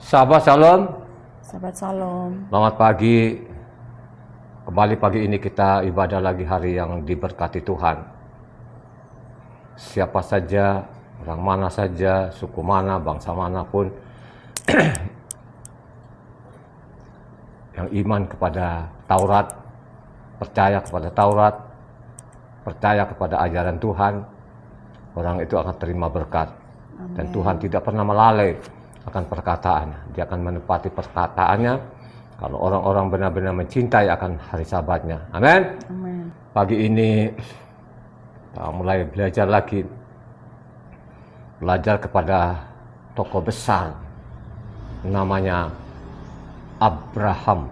Sahabat Shalom, Sahabat Shalom. selamat pagi. Kembali pagi ini kita ibadah lagi hari yang diberkati Tuhan. Siapa saja, orang mana saja, suku mana, bangsa manapun yang iman kepada Taurat, percaya kepada Taurat, percaya kepada ajaran Tuhan, orang itu akan terima berkat. Amen. Dan Tuhan tidak pernah melalai akan perkataannya. Dia akan menepati perkataannya kalau orang-orang benar-benar mencintai akan hari Sabatnya. Amin. Amin. Pagi ini kita mulai belajar lagi, belajar kepada tokoh besar namanya Abraham.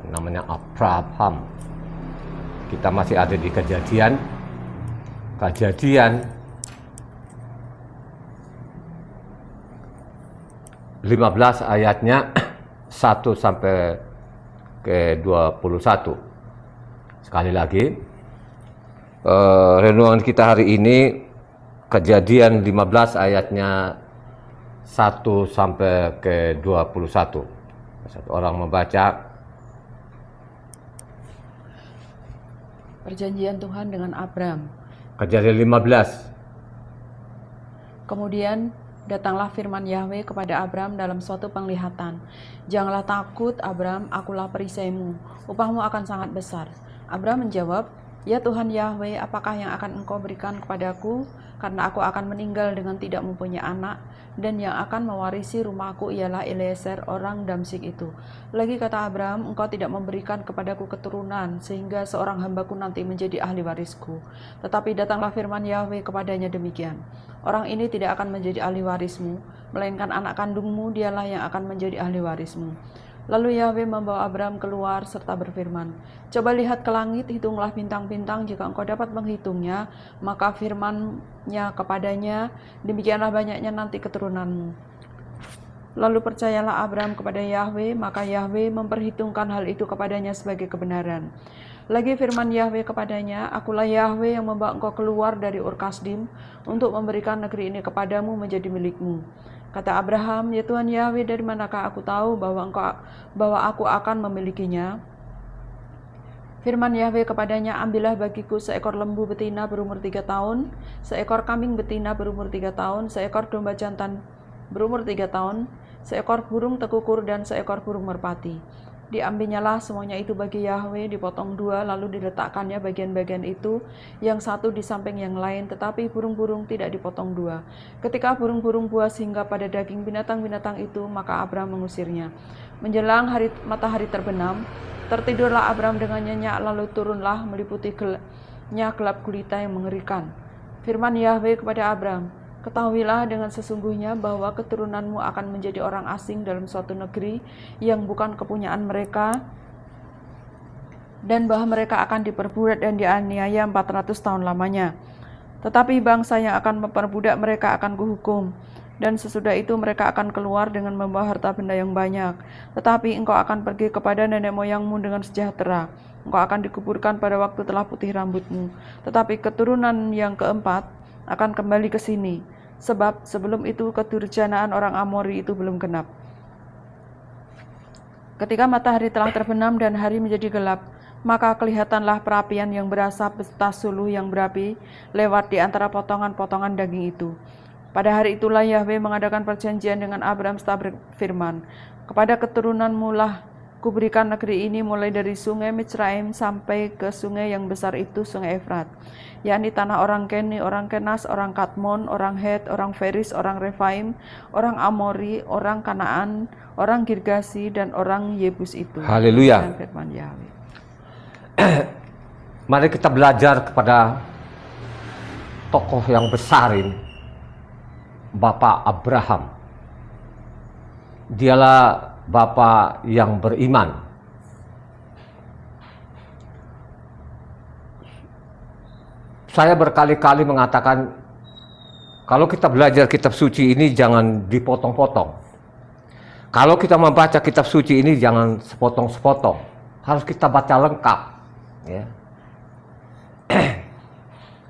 Namanya Abraham. Kita masih ada di Kejadian 15 ayatnya 1 sampai ke 21. Sekali lagi, renungan kita hari ini Kejadian 15 ayatnya 1 sampai ke 21. Satu orang membaca. Perjanjian Tuhan dengan Abram. Kejadian 15. Kemudian datanglah firman Yahweh kepada Abram dalam suatu penglihatan. Janganlah takut, Abram, akulah perisaimu. Upahmu akan sangat besar. Abram menjawab, ya Tuhan Yahweh, apakah yang akan engkau berikan kepadaku? Karena aku akan meninggal dengan tidak mempunyai anak, dan yang akan mewarisi rumahku ialah Eliezer orang Damsyik itu. Lagi kata Abram, engkau tidak memberikan kepadaku keturunan, sehingga seorang hambaku nanti menjadi ahli warisku. Tetapi datanglah firman Yahweh kepadanya demikian. Orang ini tidak akan menjadi ahli warismu, melainkan anak kandungmu dialah yang akan menjadi ahli warismu. Lalu Yahweh membawa Abram keluar serta berfirman, coba lihat ke langit, hitunglah bintang-bintang, jika engkau dapat menghitungnya, maka firman-Nya kepadanya, demikianlah banyaknya nanti keturunanmu. Lalu percayalah Abram kepada Yahweh, maka Yahweh memperhitungkan hal itu kepadanya sebagai kebenaran. Lagi firman Yahweh kepadanya, akulah Yahweh yang membawa engkau keluar dari Ur Kasdim untuk memberikan negeri ini kepadamu menjadi milikmu. Kata Abraham, ya Tuhan Yahweh, dari manakah aku tahu bahwa aku akan memilikinya? Firman Yahweh kepadanya, ambillah bagiku seekor lembu betina berumur 3 tahun, seekor kambing betina berumur 3 tahun, seekor domba jantan berumur 3 tahun, seekor burung tekukur dan seekor burung merpati. Diambilnyalah semuanya itu bagi Yahweh, dipotong 2, lalu diletakkannya bagian-bagian itu, yang satu di samping yang lain, tetapi burung-burung tidak dipotong 2. Ketika burung-burung buas hingga pada daging binatang-binatang itu, maka Abram mengusirnya. Menjelang matahari terbenam, tertidurlah Abram dengan nyenyak, lalu turunlah meliputi gelap gulita yang mengerikan. Firman Yahweh kepada Abram, ketahuilah dengan sesungguhnya bahwa keturunanmu akan menjadi orang asing dalam suatu negeri yang bukan kepunyaan mereka, dan bahwa mereka akan diperbudak dan dianiaya 400 tahun lamanya. Tetapi bangsa yang akan memperbudak mereka akan kuhukum, dan sesudah itu mereka akan keluar dengan membawa harta benda yang banyak. Tetapi engkau akan pergi kepada nenek moyangmu dengan sejahtera. Engkau akan dikuburkan pada waktu telah putih rambutmu. Tetapi keturunan yang keempat akan kembali ke sini, sebab sebelum itu kedurjanaan orang Amori itu belum genap. Ketika matahari telah terbenam dan hari menjadi gelap, maka kelihatanlah perapian yang berasap beserta suluh yang berapi lewat di antara potongan-potongan daging itu. Pada hari itulah Yahweh mengadakan perjanjian dengan Abram serta berfirman, kepada keturunanmu lah kuberikan negeri ini mulai dari sungai Mitsraim sampai ke sungai yang besar itu, sungai Efrat, yakni tanah orang Keni, orang Kenas, orang Kadmon, orang Het, orang Feris, orang Refaim, orang Amori, orang Kanaan, orang Girgasi, dan orang Yebus itu. Haleluya. Firman Yahweh. Mari kita belajar kepada tokoh yang besar ini, Bapak Abraham. Dialah Bapak yang beriman. Saya berkali-kali mengatakan, kalau kita belajar kitab suci ini jangan dipotong-potong. Kalau kita membaca kitab suci ini jangan sepotong-sepotong. Harus kita baca lengkap. Ya.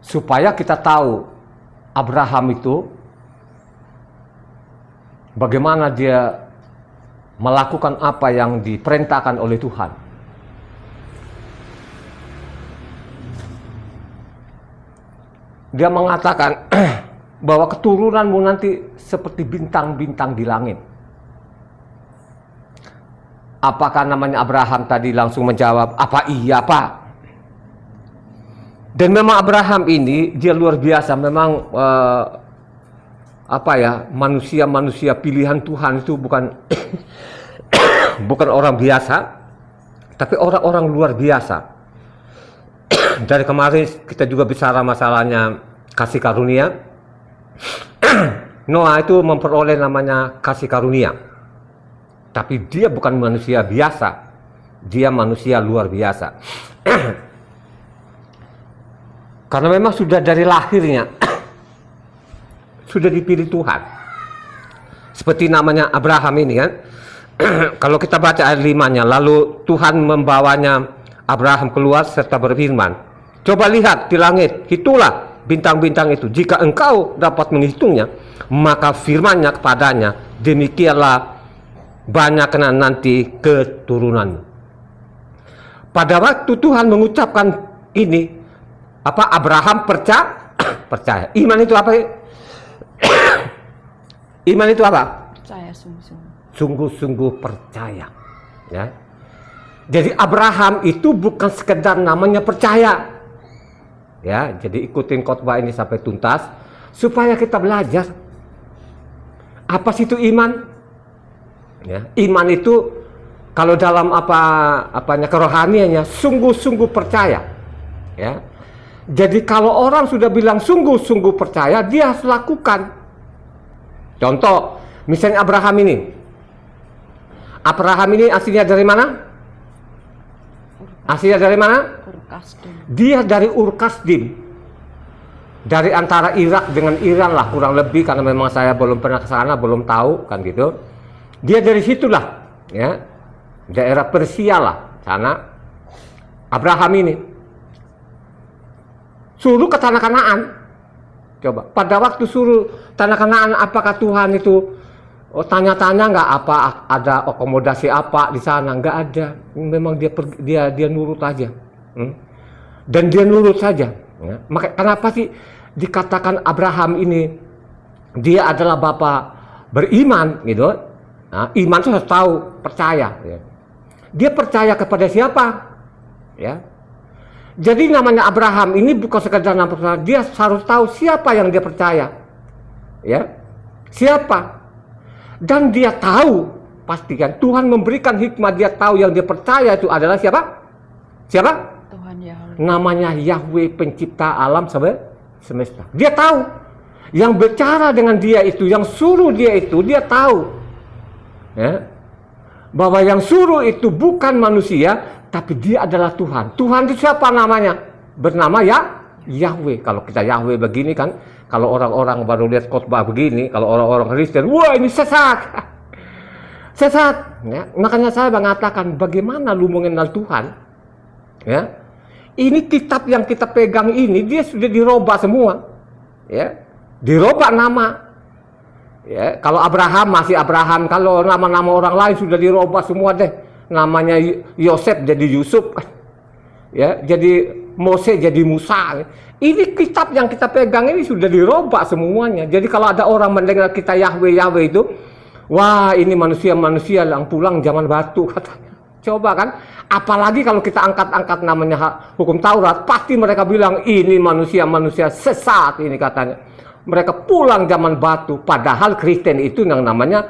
Supaya kita tahu Abraham itu bagaimana dia melakukan apa yang diperintahkan oleh Tuhan. Dia mengatakan bahwa keturunanmu nanti seperti bintang-bintang di langit. Apakah namanya Abraham tadi langsung menjawab, apa iya Pak? Dan memang Abraham ini dia luar biasa, memang manusia pilihan Tuhan itu bukan bukan orang biasa, tapi orang-orang luar biasa. Dari kemarin kita juga bicara masalahnya kasih karunia. Noah itu memperoleh namanya kasih karunia, tapi dia bukan manusia biasa, dia manusia luar biasa. Karena memang sudah dari lahirnya sudah dipilih Tuhan. Seperti namanya Abraham ini kan. Kalau kita baca ayat 5-nya, lalu Tuhan membawanya Abraham keluar serta berfirman, coba lihat di langit, hitunglah bintang-bintang itu. Jika engkau dapat menghitungnya, maka firman-Nya kepadanya, demikianlah banyaknya nanti keturunanmu. Pada waktu Tuhan mengucapkan ini, Abraham percaya. Iman itu apa? Iman itu apa? Percaya sungguh-sungguh. Sungguh-sungguh percaya. Ya. Jadi Abraham itu bukan sekedar namanya percaya. Ya, jadi ikutin khotbah ini sampai tuntas supaya kita belajar apa sih itu iman. Ya, iman itu kalau dalam kerohaniannya sungguh-sungguh percaya. Ya. Jadi kalau orang sudah bilang sungguh-sungguh percaya, dia harus lakukan. Contoh, misalnya Abraham ini. Abraham ini aslinya dari mana? Aslinya dari mana? Ur-Kasdim. Dia dari Ur-Kasdim. Dari antara Irak dengan Iran lah kurang lebih, karena memang saya belum pernah ke sana, belum tahu kan gitu. Dia dari situlah, ya. Daerah Persia lah, sana. Abraham ini suruh ke tanah Kanaan. Coba, pada waktu suruh tanah Kanaan, apakah Tuhan itu tanya-tanya nggak apa ada akomodasi apa di sana? Nggak ada. Memang dia nurut aja. Dan dia nurut saja. Ya. Maka kenapa sih dikatakan Abraham ini dia adalah bapak beriman gitu? Nah, iman itu harus tahu, percaya. Ya. Dia percaya kepada siapa? Ya. Jadi namanya Abraham ini bukan sekedar nama percaya, dia harus tahu siapa yang dia percaya. Ya. Siapa? Dan dia tahu, pastikan Tuhan memberikan hikmah, dia tahu yang dia percaya itu adalah siapa? Siapa? Tuhan Yahweh. Namanya Yahweh pencipta alam semesta. Dia tahu. Yang bicara dengan dia itu, yang suruh dia itu, dia tahu. Ya. Bahwa yang suruh itu bukan manusia, tapi dia adalah Tuhan. Tuhan itu siapa namanya? Bernama Yahweh. Kalau kita Yahweh begini kan, kalau orang-orang baru lihat khotbah begini, kalau orang-orang Kristen, wah ini sesat. Sesat. Ya. Makanya saya mengatakan, bagaimana lu mengenal Tuhan? Ya. Ini kitab yang kita pegang ini, dia sudah dirubah semua. Ya. Dirubah nama. Ya. Kalau Abraham masih Abraham, kalau nama-nama orang lain sudah dirubah semua deh. Namanya Yosef jadi Yusuf, ya, jadi Mose jadi Musa. Ini kitab yang kita pegang ini sudah dirubah semuanya. Jadi kalau ada orang mendengar kita Yahweh itu, wah ini manusia-manusia yang pulang zaman batu katanya. Coba kan, apalagi kalau kita angkat-angkat namanya hukum Taurat, pasti mereka bilang ini manusia-manusia sesat ini katanya. Mereka pulang zaman batu, padahal Kristen itu yang namanya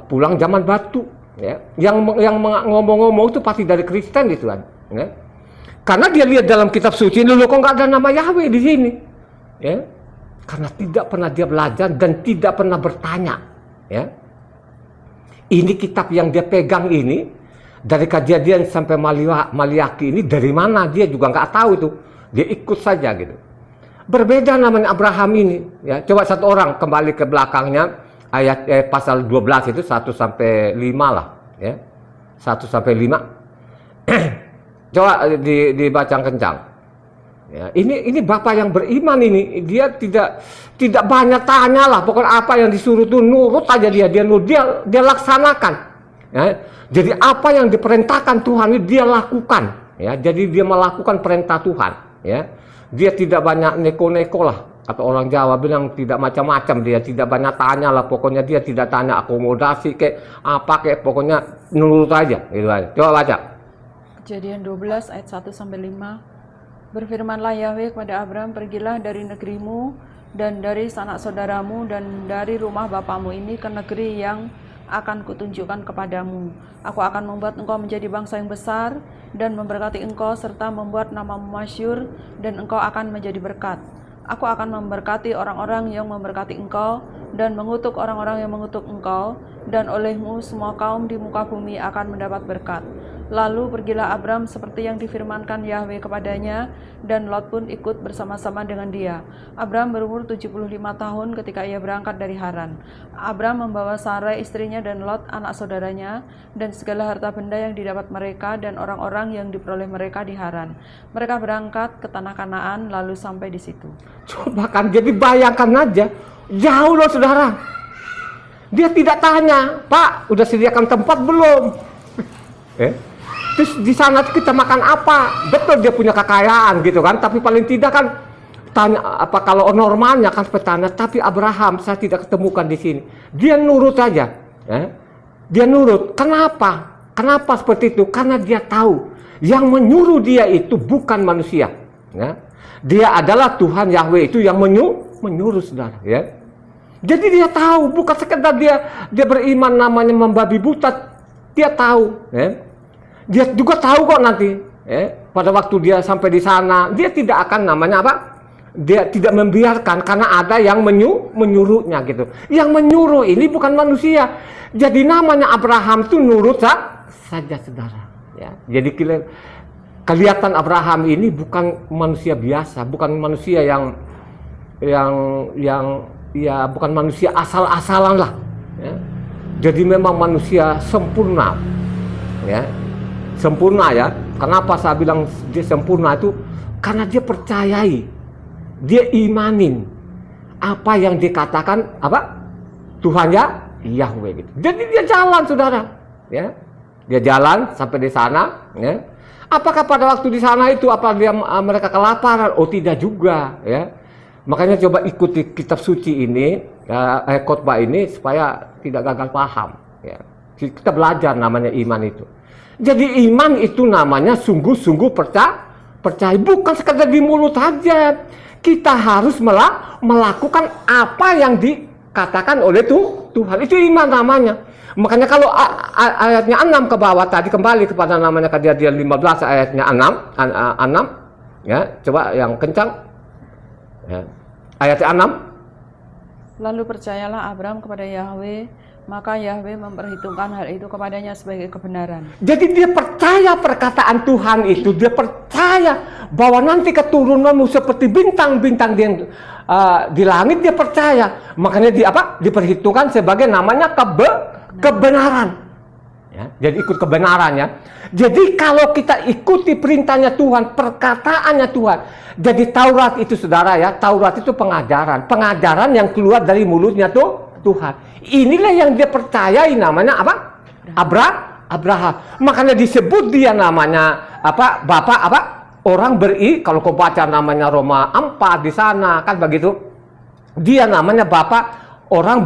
pulang zaman batu. Ya, yang ngomong-ngomong itu pasti dari Kristen itu kan, ya. Karena dia lihat dalam kitab suci, loh kok nggak ada nama Yahweh di sini, ya. Karena tidak pernah dia belajar dan tidak pernah bertanya, ya. Ini kitab yang dia pegang ini dari Kejadian sampai Maliaki ini dari mana dia juga nggak tahu itu, dia ikut saja gitu. Berbeda namanya Abraham ini, ya. Coba satu orang kembali ke belakangnya. Ayat pasal 12 itu 1 sampai 5 lah, ya. 1 sampai 5. Coba dibaca kencang. Ya, ini bapak yang beriman ini, dia tidak banyak tanya lah, pokoknya apa yang disuruh tuh nurut aja dia laksanakan. Ya. Jadi apa yang diperintahkan Tuhan itu dia lakukan. Ya, jadi dia melakukan perintah Tuhan. Ya, dia tidak banyak neko-neko lah. Atau orang Jawa bilang tidak macam-macam, dia tidak banyak tanya lah, pokoknya dia tidak tanya akomodasi kayak apa kayak, pokoknya nurut aja. Gitu aja. Coba baca. Kejadian 12 ayat 1 sampai 5. Berfirmanlah Yahweh kepada Abram, pergilah dari negerimu dan dari sanak saudaramu dan dari rumah bapamu ini ke negeri yang akan kutunjukkan kepadamu. Aku akan membuat engkau menjadi bangsa yang besar dan memberkati engkau serta membuat namamu masyhur dan engkau akan menjadi berkat. Aku akan memberkati orang-orang yang memberkati engkau dan mengutuk orang-orang yang mengutuk engkau, dan olehmu semua kaum di muka bumi akan mendapat berkat. Lalu pergilah Abram seperti yang difirmankan Yahweh kepadanya, dan Lot pun ikut bersama-sama dengan dia. Abram berumur 75 tahun ketika ia berangkat dari Haran. Abram membawa Sarai istrinya dan Lot anak saudaranya, dan segala harta benda yang didapat mereka dan orang-orang yang diperoleh mereka di Haran. Mereka berangkat ke tanah Kanaan lalu sampai di situ. Coba kan, jadi bayangkan aja, jauh loh saudara. Dia tidak tanya, Pak, udah sediakan tempat belum? Terus di sana kita makan apa? Betul dia punya kekayaan gitu kan, tapi paling tidak kan tanya apa, kalau normalnya kan petani. Tapi Abraham saya tidak ketemukan di sini. Dia nurut aja, dia nurut. Kenapa? Kenapa seperti itu? Karena dia tahu yang menyuruh dia itu bukan manusia. Ya. Dia adalah Tuhan Yahweh itu yang menyuruh saudara. Ya. Jadi dia tahu, bukan sekedar dia beriman namanya membabi buta. Dia tahu. Ya. Dia juga tahu kok nanti, pada waktu dia sampai di sana, dia tidak akan namanya apa? Dia tidak membiarkan karena ada yang menyuruhnya gitu. Yang menyuruh ini bukan manusia. Jadi namanya Abraham itu nurut saja saudara. Ya. Jadi kelihatan Abraham ini bukan manusia biasa, bukan manusia yang ya bukan manusia asal-asalan lah. Ya. Jadi memang manusia sempurna. Ya. Sempurna ya. Kenapa saya bilang dia sempurna itu? Karena dia percayai, dia imanin apa yang dikatakan apa Tuhan Yahweh gitu. Jadi dia jalan saudara, ya. Dia jalan sampai di sana, ya. Apakah pada waktu di sana itu mereka kelaparan? Oh tidak juga, ya. Makanya coba ikuti kitab suci ini, khotbah ini supaya tidak gagal paham. Ya. Kita belajar namanya iman itu. Jadi iman itu namanya sungguh-sungguh percaya, bukan sekedar di mulut saja. Kita harus melakukan apa yang dikatakan oleh Tuhan. Itu iman namanya. Makanya kalau ayatnya 6 ke bawah tadi, kembali kepada namanya Kejadian 15 ayatnya 6, ya, coba yang kencang. Ya. Ayatnya 6. Lalu percayalah Abram kepada Yahweh, maka Yahweh memperhitungkan hal itu kepadanya sebagai kebenaran. Jadi dia percaya perkataan Tuhan itu, dia percaya bahwa nanti keturunanmu seperti bintang-bintang di langit, dia percaya. Makanya diperhitungkan sebagai namanya kebenaran. Ya, jadi ikut kebenarannya. Jadi kalau kita ikuti perintahnya Tuhan, perkataannya Tuhan. Jadi Taurat itu saudara ya, Taurat itu pengajaran yang keluar dari mulutnya Tuhan. Inilah yang dia percayai namanya apa? Abraham. Makanya disebut dia namanya apa? Bapak apa? Orang kalau kau baca namanya Roma 4 di sana kan begitu. Dia namanya bapak orang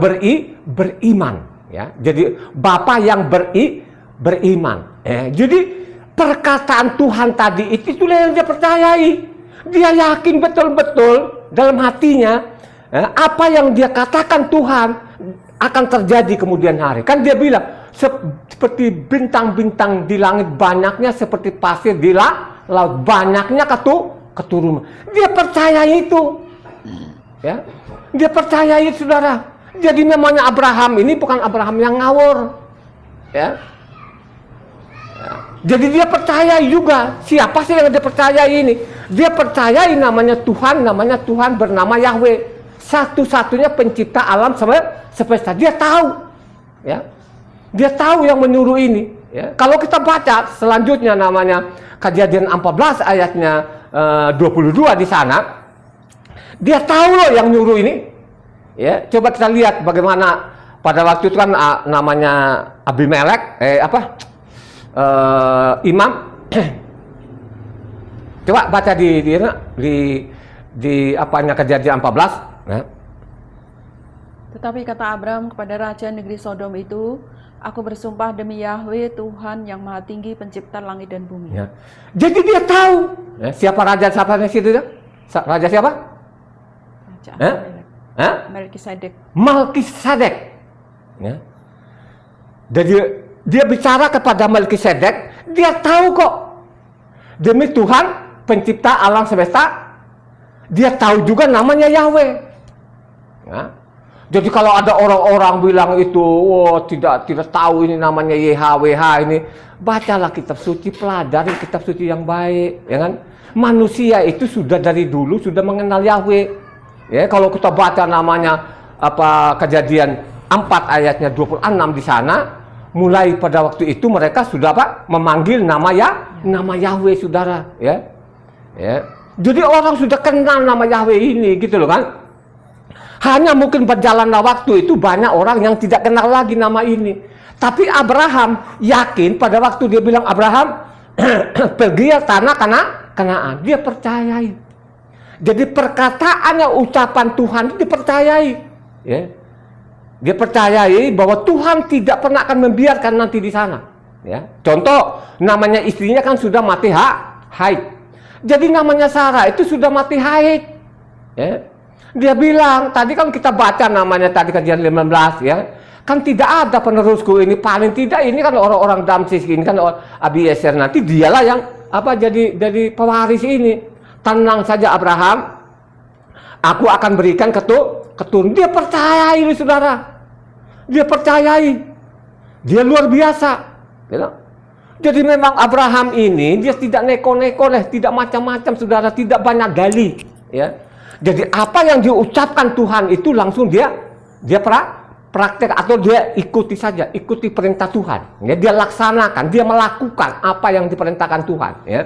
beriman, ya. Jadi bapak yang beriman. Jadi perkataan Tuhan tadi itulah yang dia percayai. Dia yakin betul-betul dalam hatinya apa yang dia katakan Tuhan akan terjadi kemudian hari. Kan dia bilang seperti bintang-bintang di langit, banyaknya seperti pasir di laut, banyaknya keturunan. Dia percaya itu, ya. Dia percaya itu saudara. Jadi namanya Abraham ini bukan Abraham yang ngawur, ya. Jadi dia percaya juga. Siapa sih yang dia percaya ini? Dia percaya namanya Tuhan bernama Yahweh. Satu-satunya pencipta alam semesta. Dia tahu, ya. Dia tahu yang menyuruh ini. Ya. Kalau kita baca selanjutnya namanya Kejadian 14 ayatnya 22 di sana, dia tahu loh yang nyuruh ini. Ya, coba kita lihat bagaimana pada waktu itu kan namanya Abimelek, Imam. Coba baca di apanya Kejadian 14. Ya. Tetapi kata Abram kepada raja negeri Sodom itu, aku bersumpah demi Yahweh Tuhan yang Maha Tinggi, pencipta langit dan bumi. Ya. Jadi dia tahu siapa raja situ ya? Raja siapa? Raja Melkisedek. Melkisedek. Ya. Jadi dia bicara kepada Melkisedek, dia tahu kok demi Tuhan pencipta alam semesta, dia tahu juga namanya Yahweh. Ya. Jadi kalau ada orang-orang bilang itu, tidak tahu ini namanya YHWH ini, bacalah kitab suci, pelajari kitab suci yang baik, ya kan? Manusia itu sudah dari dulu sudah mengenal Yahweh. Ya, kalau kita baca namanya Kejadian 4 ayatnya 26 di sana, mulai pada waktu itu mereka sudah memanggil nama Yahweh, saudara, ya. Ya. Jadi orang sudah kenal nama Yahweh ini, gitu loh kan. Hanya mungkin berjalanlah waktu itu banyak orang yang tidak kenal lagi nama ini. Tapi Abraham yakin pada waktu dia bilang, Abraham pergi ya tanah Kanaan, dia percayai. Jadi perkataannya, ucapan Tuhan itu dipercayai. Ya. Dia percayai bahwa Tuhan tidak pernah akan membiarkan nanti di sana. Ya. Contoh, namanya istrinya kan sudah mati haid. Jadi namanya Sarah itu sudah mati haid. Ya. Dia bilang, tadi kan kita baca namanya tadi Kejadian 15 ya. Kan tidak ada penerusku ini, paling tidak ini kan orang-orang Damsis ini kan Abiezer, nanti dialah yang jadi pewaris ini. Tenang saja Abraham, aku akan berikan keturunan. Dia percayai ini saudara. Dia percayai. Dia luar biasa. Ya. Jadi memang Abraham ini dia tidak neko-neko, tidak macam-macam saudara, tidak banyak dalih, ya. Jadi apa yang diucapkan Tuhan itu langsung dia praktek atau dia ikuti saja, ikuti perintah Tuhan. Ya, dia laksanakan, dia melakukan apa yang diperintahkan Tuhan, ya.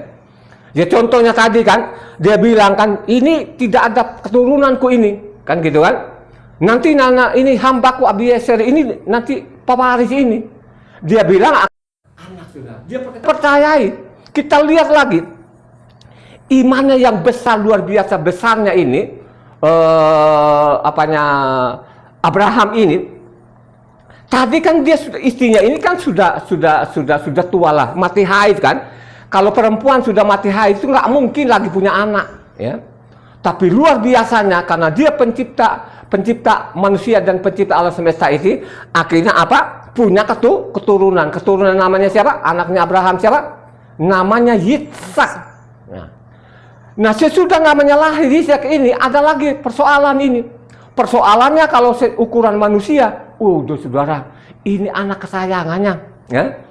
Ya contohnya tadi kan, dia bilang kan, ini tidak ada keturunanku ini, kan gitu kan. Nanti ini hambaku Abiezer ini nanti pewaris ini. Dia bilang anak sudah. Dia percayai. Kita lihat lagi imannya yang besar, luar biasa besarnya ini, Abraham ini. Tadi kan dia istrinya ini kan sudah tua lah, mati haid kan. Kalau perempuan sudah mati haid itu nggak mungkin lagi punya anak, ya. Tapi luar biasanya karena dia pencipta manusia dan pencipta alam semesta ini, akhirnya punya keturunan. Keturunan namanya siapa? Anaknya Abraham siapa? Namanya Yitzhak. Nah, sesudah namanya lahir Yitzhak ini, ada lagi persoalan ini. Persoalannya kalau ukuran manusia, saudara, ini anak kesayangannya, ya.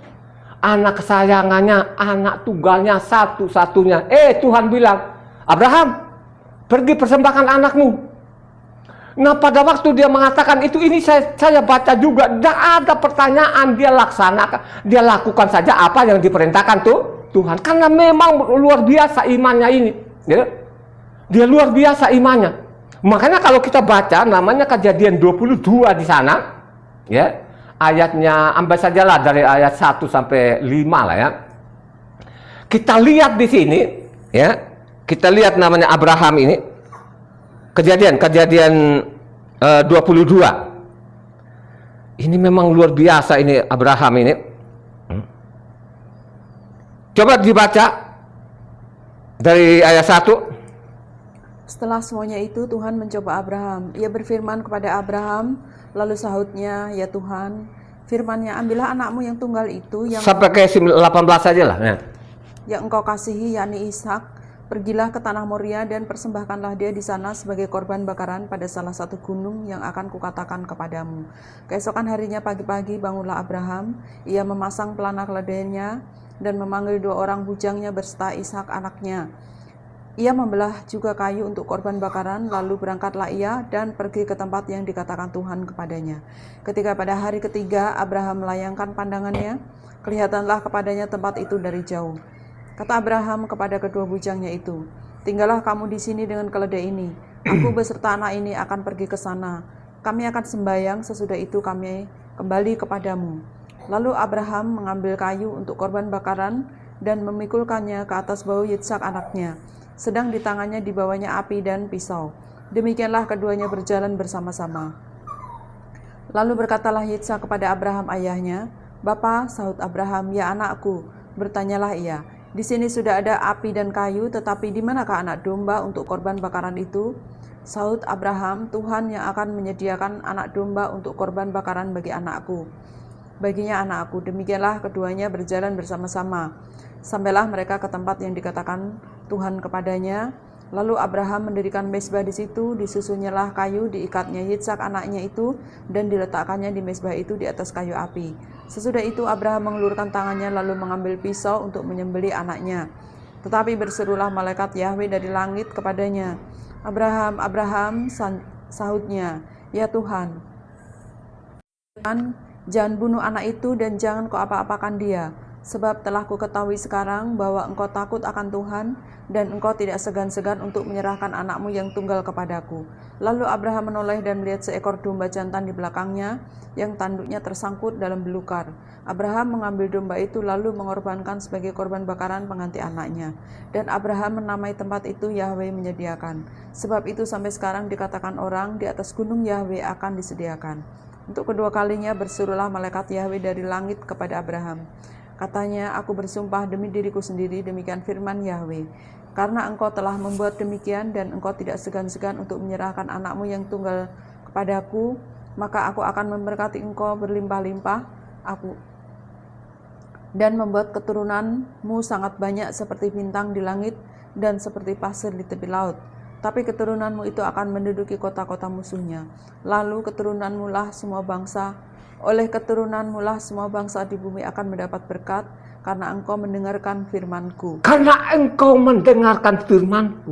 Anak kesayangannya, anak tunggalnya satu-satunya. Tuhan bilang, Abraham, pergi persembahkan anakmu. Nah, pada waktu dia mengatakan itu, ini saya baca juga, tidak ada pertanyaan, dia laksanakan, dia lakukan saja apa yang diperintahkan Tuhan. Karena memang luar biasa imannya ini, ya. Dia luar biasa imannya. Makanya kalau kita baca namanya Kejadian 22 di sana, ya. Ayatnya ambil sajalah dari ayat 1 sampai 5 lah ya. Kita lihat di sini, ya. Kita lihat namanya Abraham ini. Kejadian 22. Ini memang luar biasa ini Abraham ini. Coba dibaca dari ayat 1. Setelah semuanya itu Tuhan mencoba Abraham. Ia berfirman kepada Abraham, lalu sahutnya, ya Tuhan, firman-Nya, ambillah anakmu yang tunggal itu yang sampai ke 18 saja lah. Ya. Yang engkau kasihi, yakni Ishak. Pergilah ke tanah Moria dan persembahkanlah dia di sana sebagai korban bakaran pada salah satu gunung yang akan kukatakan kepadamu. Keesokan harinya pagi-pagi bangunlah Abraham. Ia memasang pelana keledainya dan memanggil 2 orang bujangnya berserta Ishak anaknya. Ia membelah juga kayu untuk korban bakaran, lalu berangkatlah ia dan pergi ke tempat yang dikatakan Tuhan kepadanya. Ketika pada hari ketiga Abraham melayangkan pandangannya, kelihatanlah kepadanya tempat itu dari jauh. Kata Abraham kepada kedua bujangnya itu, Tinggallah kamu di sini dengan keledai ini. Aku beserta anak ini akan pergi ke sana. Kami akan sembahyang, sesudah itu kami kembali kepadamu." Lalu Abraham mengambil kayu untuk korban bakaran dan memikulkannya ke atas bahu Yitzhak anaknya. Sedang di tangannya dibawanya api dan pisau. Demikianlah keduanya berjalan bersama-sama. Lalu berkatalah Yitzhak kepada Abraham ayahnya, "Bapa," sahut Abraham, "Ya anakku." Bertanyalah ia, "Di sini sudah ada api dan kayu, tetapi di manakah anak domba untuk korban bakaran itu?" Sahut Abraham, "Tuhan yang akan menyediakan anak domba untuk korban bakaran baginya anakku." Demikianlah keduanya berjalan bersama-sama. Sampailah mereka ke tempat yang dikatakan Tuhan kepadanya. Lalu Abraham mendirikan mezbah di situ, disusunnyalah kayu, diikatnya Yitzhak anaknya itu, dan diletakkannya di mezbah itu di atas kayu api. Sesudah itu Abraham mengulurkan tangannya lalu mengambil pisau untuk menyembelih anaknya. Tetapi berserulah malaikat Yahweh dari langit kepadanya, "Abraham, Abraham," sahutnya, "Ya Tuhan, jangan bunuh anak itu dan jangan kau apa-apakan dia. Sebab telah ku ketahui sekarang bahwa engkau takut akan Tuhan dan engkau tidak segan-segan untuk menyerahkan anakmu yang tunggal kepadaku." Lalu Abraham menoleh dan melihat seekor domba jantan di belakangnya yang tanduknya tersangkut dalam belukar. Abraham mengambil domba itu lalu mengorbankan sebagai korban bakaran pengganti anaknya. Dan Abraham menamai tempat itu Yahweh menyediakan. Sebab itu sampai sekarang dikatakan orang, di atas gunung Yahweh akan disediakan. Untuk kedua kalinya berserulah malaikat Yahweh dari langit kepada Abraham. Katanya, "Aku bersumpah demi diriku sendiri, demikian firman Yahweh, karena engkau telah membuat demikian dan engkau tidak segan-segan untuk menyerahkan anakmu yang tunggal kepadaku, maka aku akan memberkati engkau berlimpah-limpah dan membuat keturunanmu sangat banyak seperti bintang di langit dan seperti pasir di tepi laut. Tapi keturunanmu itu akan menduduki kota-kota musuhnya. Lalu oleh keturunanmu lah semua bangsa di bumi akan mendapat berkat, karena engkau mendengarkan firman-Ku." Karena engkau mendengarkan firman-Ku.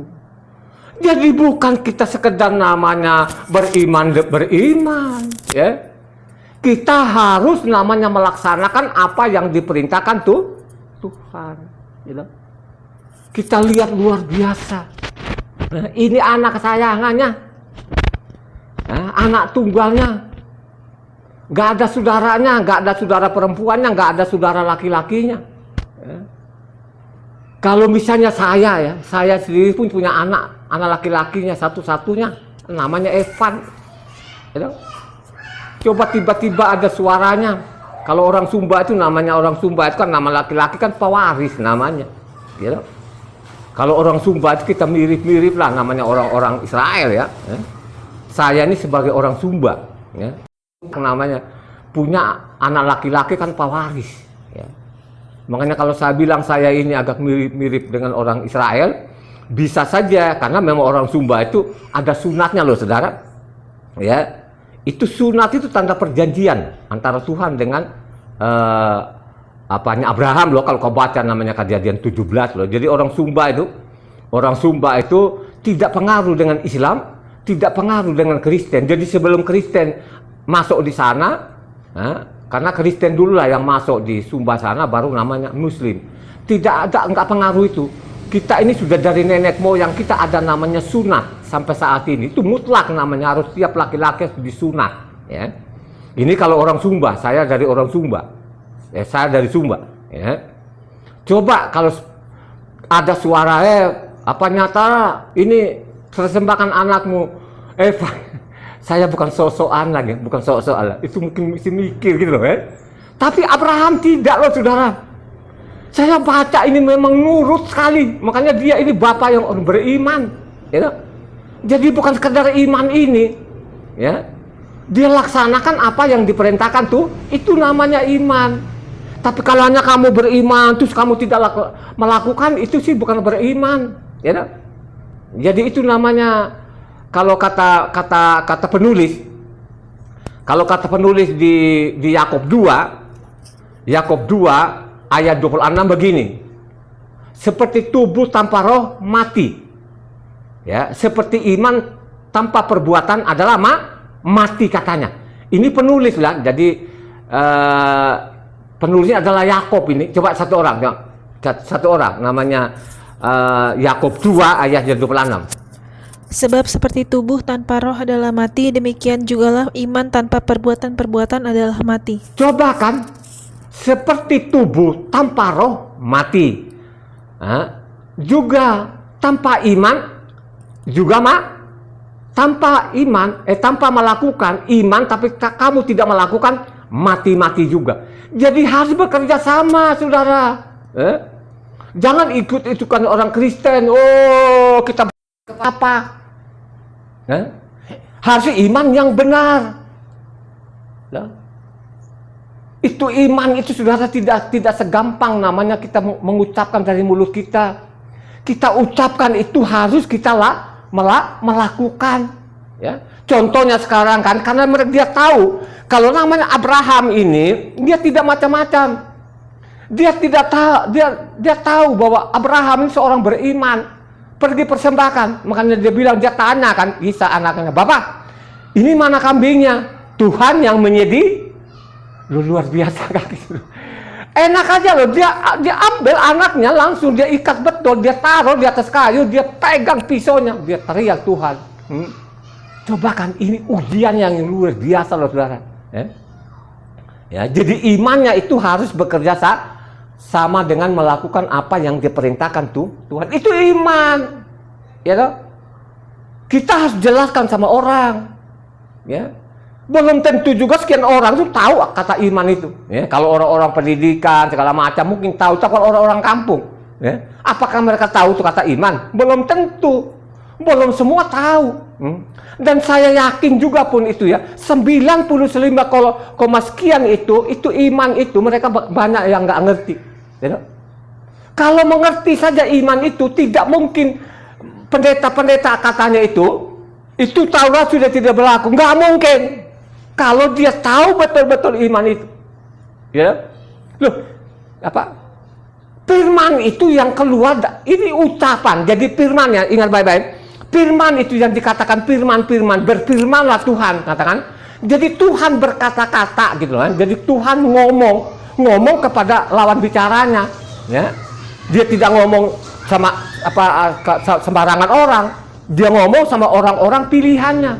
Jadi bukan kita sekedar namanya beriman, ya. Kita harus namanya melaksanakan apa yang diperintahkan Tuhan. Gitu. Kita lihat luar biasa. Nah, ini anak kesayangannya, anak tunggalnya. Gak ada saudaranya, gak ada saudara perempuannya, gak ada saudara laki-lakinya. Ya. Kalau misalnya saya sendiri pun punya anak laki-lakinya satu-satunya, namanya Evan. Ya. Coba tiba-tiba ada suaranya. Kalau orang Sumba itu kan nama laki-laki kan pewaris namanya. Ya. Kalau orang Sumba itu kita mirip-mirip lah namanya orang-orang Israel ya. Saya ini sebagai orang Sumba. Ya. Namanya punya anak laki-laki kan pewaris ya. Makanya kalau saya bilang saya ini agak mirip-mirip dengan orang Israel, bisa saja karena memang orang Sumba itu ada sunatnya loh saudara ya. Itu sunat itu tanda perjanjian antara Tuhan dengan Abraham loh. Kalau kau baca namanya Kejadian 17 loh. Jadi orang Sumba itu tidak pengaruh dengan Islam, tidak pengaruh dengan Kristen. Jadi sebelum Kristen masuk di sana, karena Kristen dulu lah yang masuk di Sumba sana, baru namanya Muslim. Enggak pengaruh itu. Kita ini sudah dari nenek moyang kita ada namanya sunat sampai saat ini. Itu mutlak namanya, harus tiap laki-laki disunat. Ya. Ini kalau orang Sumba, saya dari orang Sumba. Ya, saya dari Sumba. Ya. Coba kalau ada suara nyata ini persembahkan anakmu, saya bukan sok-sokan lagi, itu mungkin mesti mikir gitu loh Tapi Abraham tidak loh saudara. Saya baca ini memang nurut sekali, makanya dia ini bapak yang beriman ya. Jadi bukan sekedar iman ini ya. Dia laksanakan apa yang diperintahkan tuh, itu namanya iman. Tapi kalau hanya kamu beriman terus kamu tidak melakukan, itu sih bukan beriman ya. Jadi itu namanya, kalau kata penulis di Yakub 2 ayat 26 begini. Seperti tubuh tanpa roh mati. Ya, seperti iman tanpa perbuatan adalah mati katanya. Ini penulis lah. Jadi penulisnya adalah Yakub ini. Coba satu orang namanya Yakub 2 ayat 26. Sebab seperti tubuh tanpa roh adalah mati, demikian jugalah iman tanpa perbuatan-perbuatan adalah mati. Coba kan, seperti tubuh tanpa roh mati, juga tanpa iman, juga tanpa iman, tanpa melakukan iman, tapi kamu tidak melakukan, mati-mati juga. Jadi harus bekerja sama, saudara. Jangan ikut-ikutan orang Kristen. Oh, kita apa? Harus iman yang benar. Itu iman itu, saudara, tidak segampang namanya kita mengucapkan dari mulut kita. Kita ucapkan itu harus kita melakukan. Ya. Contohnya sekarang kan, karena dia tahu kalau namanya Abraham ini, dia tidak macam-macam. Dia tidak tahu, dia tahu bahwa Abraham ini seorang beriman, pergi persembahkan. Makanya dia bilang, dia tanya kan Isa anaknya, "Bapak, ini mana kambingnya?" Tuhan yang menyedi. Luar biasa kan gitu. Enak aja loh, dia ambil anaknya langsung, dia ikat betul, dia taruh di atas kayu, dia pegang pisaunya, dia teriak Tuhan. Coba kan, ini ujian yang luar biasa loh, saudara. Ya, jadi imannya itu harus bekerja sama dengan melakukan apa yang diperintahkan Tuhan. Itu iman. Ya toh? Kita harus jelaskan sama orang. Ya. Belum tentu juga sekian orang itu tahu kata iman itu. Ya. Kalau orang-orang pendidikan segala macam mungkin tahu, tapi kalau orang-orang kampung, ya, apakah mereka tahu itu kata iman? Belum tentu. Belum semua tahu. Dan saya yakin juga pun itu ya, 99, sekian itu iman itu mereka banyak yang nggak ngerti. Ya, kalau mengerti saja iman itu, tidak mungkin pendeta-pendeta katanya itu Taurat sudah tidak berlaku. Nggak mungkin. Kalau dia tahu betul-betul iman itu, ya, loh, apa? Firman itu yang keluar, ini ucapan. Jadi firman ya, ingat baik-baik. Firman itu yang dikatakan firman-firman, berfirmanlah Tuhan, katakan. Jadi Tuhan berkata-kata gitu kan. Jadi Tuhan ngomong kepada lawan bicaranya, ya. Dia tidak ngomong sama sembarangan orang. Dia ngomong sama orang-orang pilihannya.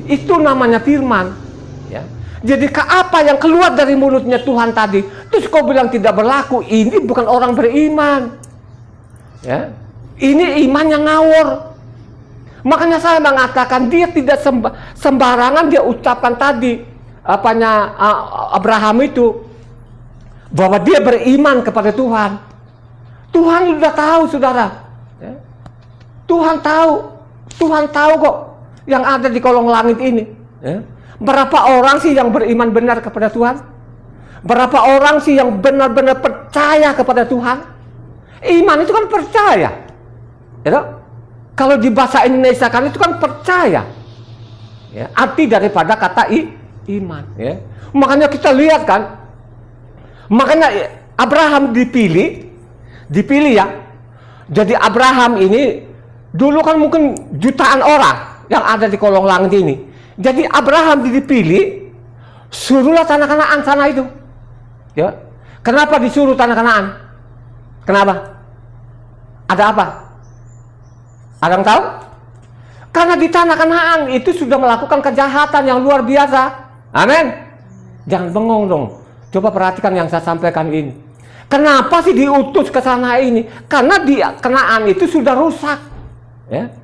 Itu namanya firman. Ya. Jadi apa yang keluar dari mulutnya Tuhan tadi, terus kau bilang tidak berlaku, ini bukan orang beriman. Ya. Ini iman yang ngawur. Makanya saya mengatakan dia tidak sembarangan dia ucapkan tadi Abraham itu bahwa dia beriman kepada Tuhan. Tuhan sudah tahu, saudara. Ya. Tuhan tahu kok yang ada di kolong langit ini. Ya. Berapa orang sih yang beriman benar kepada Tuhan? Berapa orang sih yang benar-benar percaya kepada Tuhan? Iman itu kan percaya. Ya, kalau di bahasa Indonesia kan itu kan percaya. Ya, arti daripada kata iman. Ya. Makanya kita lihat kan. Makanya Abraham dipilih ya. Jadi Abraham ini dulu kan mungkin jutaan orang yang ada di kolong langit ini. Jadi Abraham dipilih, suruhlah tanah Kanaan sana itu. Ya. Kenapa disuruh tanah Kanaan? Kenapa? Ada apa? Ada yang tahu? Karena di tanah Kanaan itu sudah melakukan kejahatan yang luar biasa. Amin. Jangan bengong dong. Coba perhatikan yang saya sampaikan ini. Kenapa sih diutus ke sana ini? Karena di Kanaan itu sudah rusak. Ya.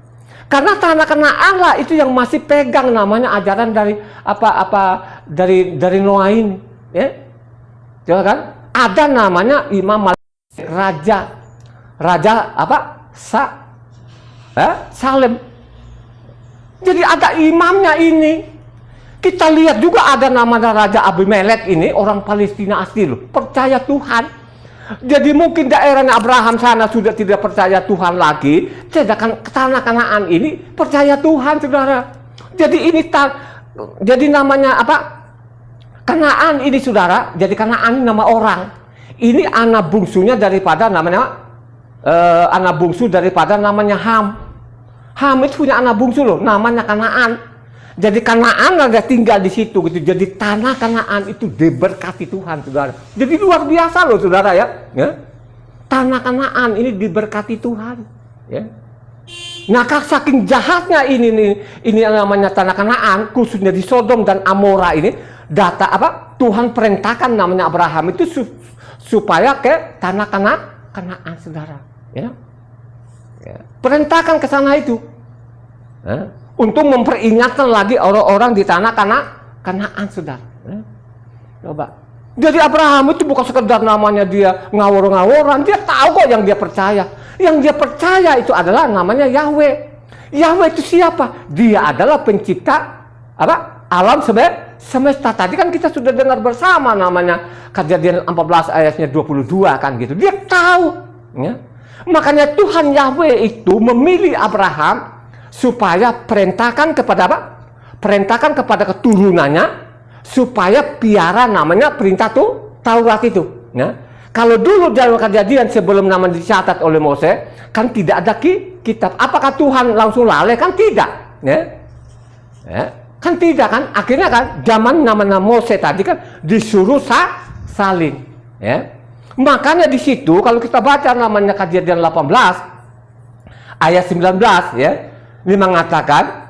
Karena tanah Kanaan lah itu yang masih pegang namanya ajaran dari dari Noah ini, ya. Coba kan? Ada namanya Imam Malik, raja apa? Salem. Jadi ada imamnya ini. Kita lihat juga ada namanya Raja Abimelek ini, orang Palestina asli loh, percaya Tuhan. Jadi mungkin daerahnya Abraham sana sudah tidak percaya Tuhan lagi, sedangkan tanah Kanaan ini percaya Tuhan, saudara. Jadi ini jadi namanya apa? Kanaan ini, saudara. Jadi Kanaan ini nama orang. Ini anak bungsunya daripada namanya anak bungsu daripada namanya Ham. Ham itu punya anak bungsu loh, namanya Kanaan. Jadi Kanaan ada tinggal di situ gitu. Jadi tanah Kanaan itu diberkati Tuhan, saudara. Jadi luar biasa loh, saudara ya. tanah Kanaan ini diberkati Tuhan. Ya. Nah, saking jahatnya ini namanya tanah Kanaan, khususnya di Sodom dan Amora ini, Tuhan perintahkan namanya Abraham itu supaya ke tanah Kanaan, saudara. Ya. Ya. Perintahkan ke sana itu, ya. Untuk memperingatkan lagi orang-orang di tanah Kanaan, saudara. Ya. Coba. Jadi Abraham itu bukan sekedar namanya dia ngawur-ngawuran, dia tahu kok yang dia percaya. Yang dia percaya itu adalah namanya Yahweh. Yahweh itu siapa? Dia adalah pencipta alam semesta. Tadi kan kita sudah dengar bersama namanya Kejadian 14 ayatnya 22 kan gitu. Dia tahu, ya. Makanya Tuhan Yahweh itu memilih Abraham supaya perintahkan kepada keturunannya supaya piara namanya perintah Taurat itu. Ya. Kalau dulu dalam Kejadian sebelum nama dicatat oleh Mose, kan tidak ada kitab. Apakah Tuhan langsung lalai? Kan tidak. Ya. Ya. Kan tidak kan? Akhirnya kan zaman namanya Mose tadi kan disuruh salin. Ya. Makanya di situ kalau kita baca namanya Kejadian 18 ayat 19 ya, ini mengatakan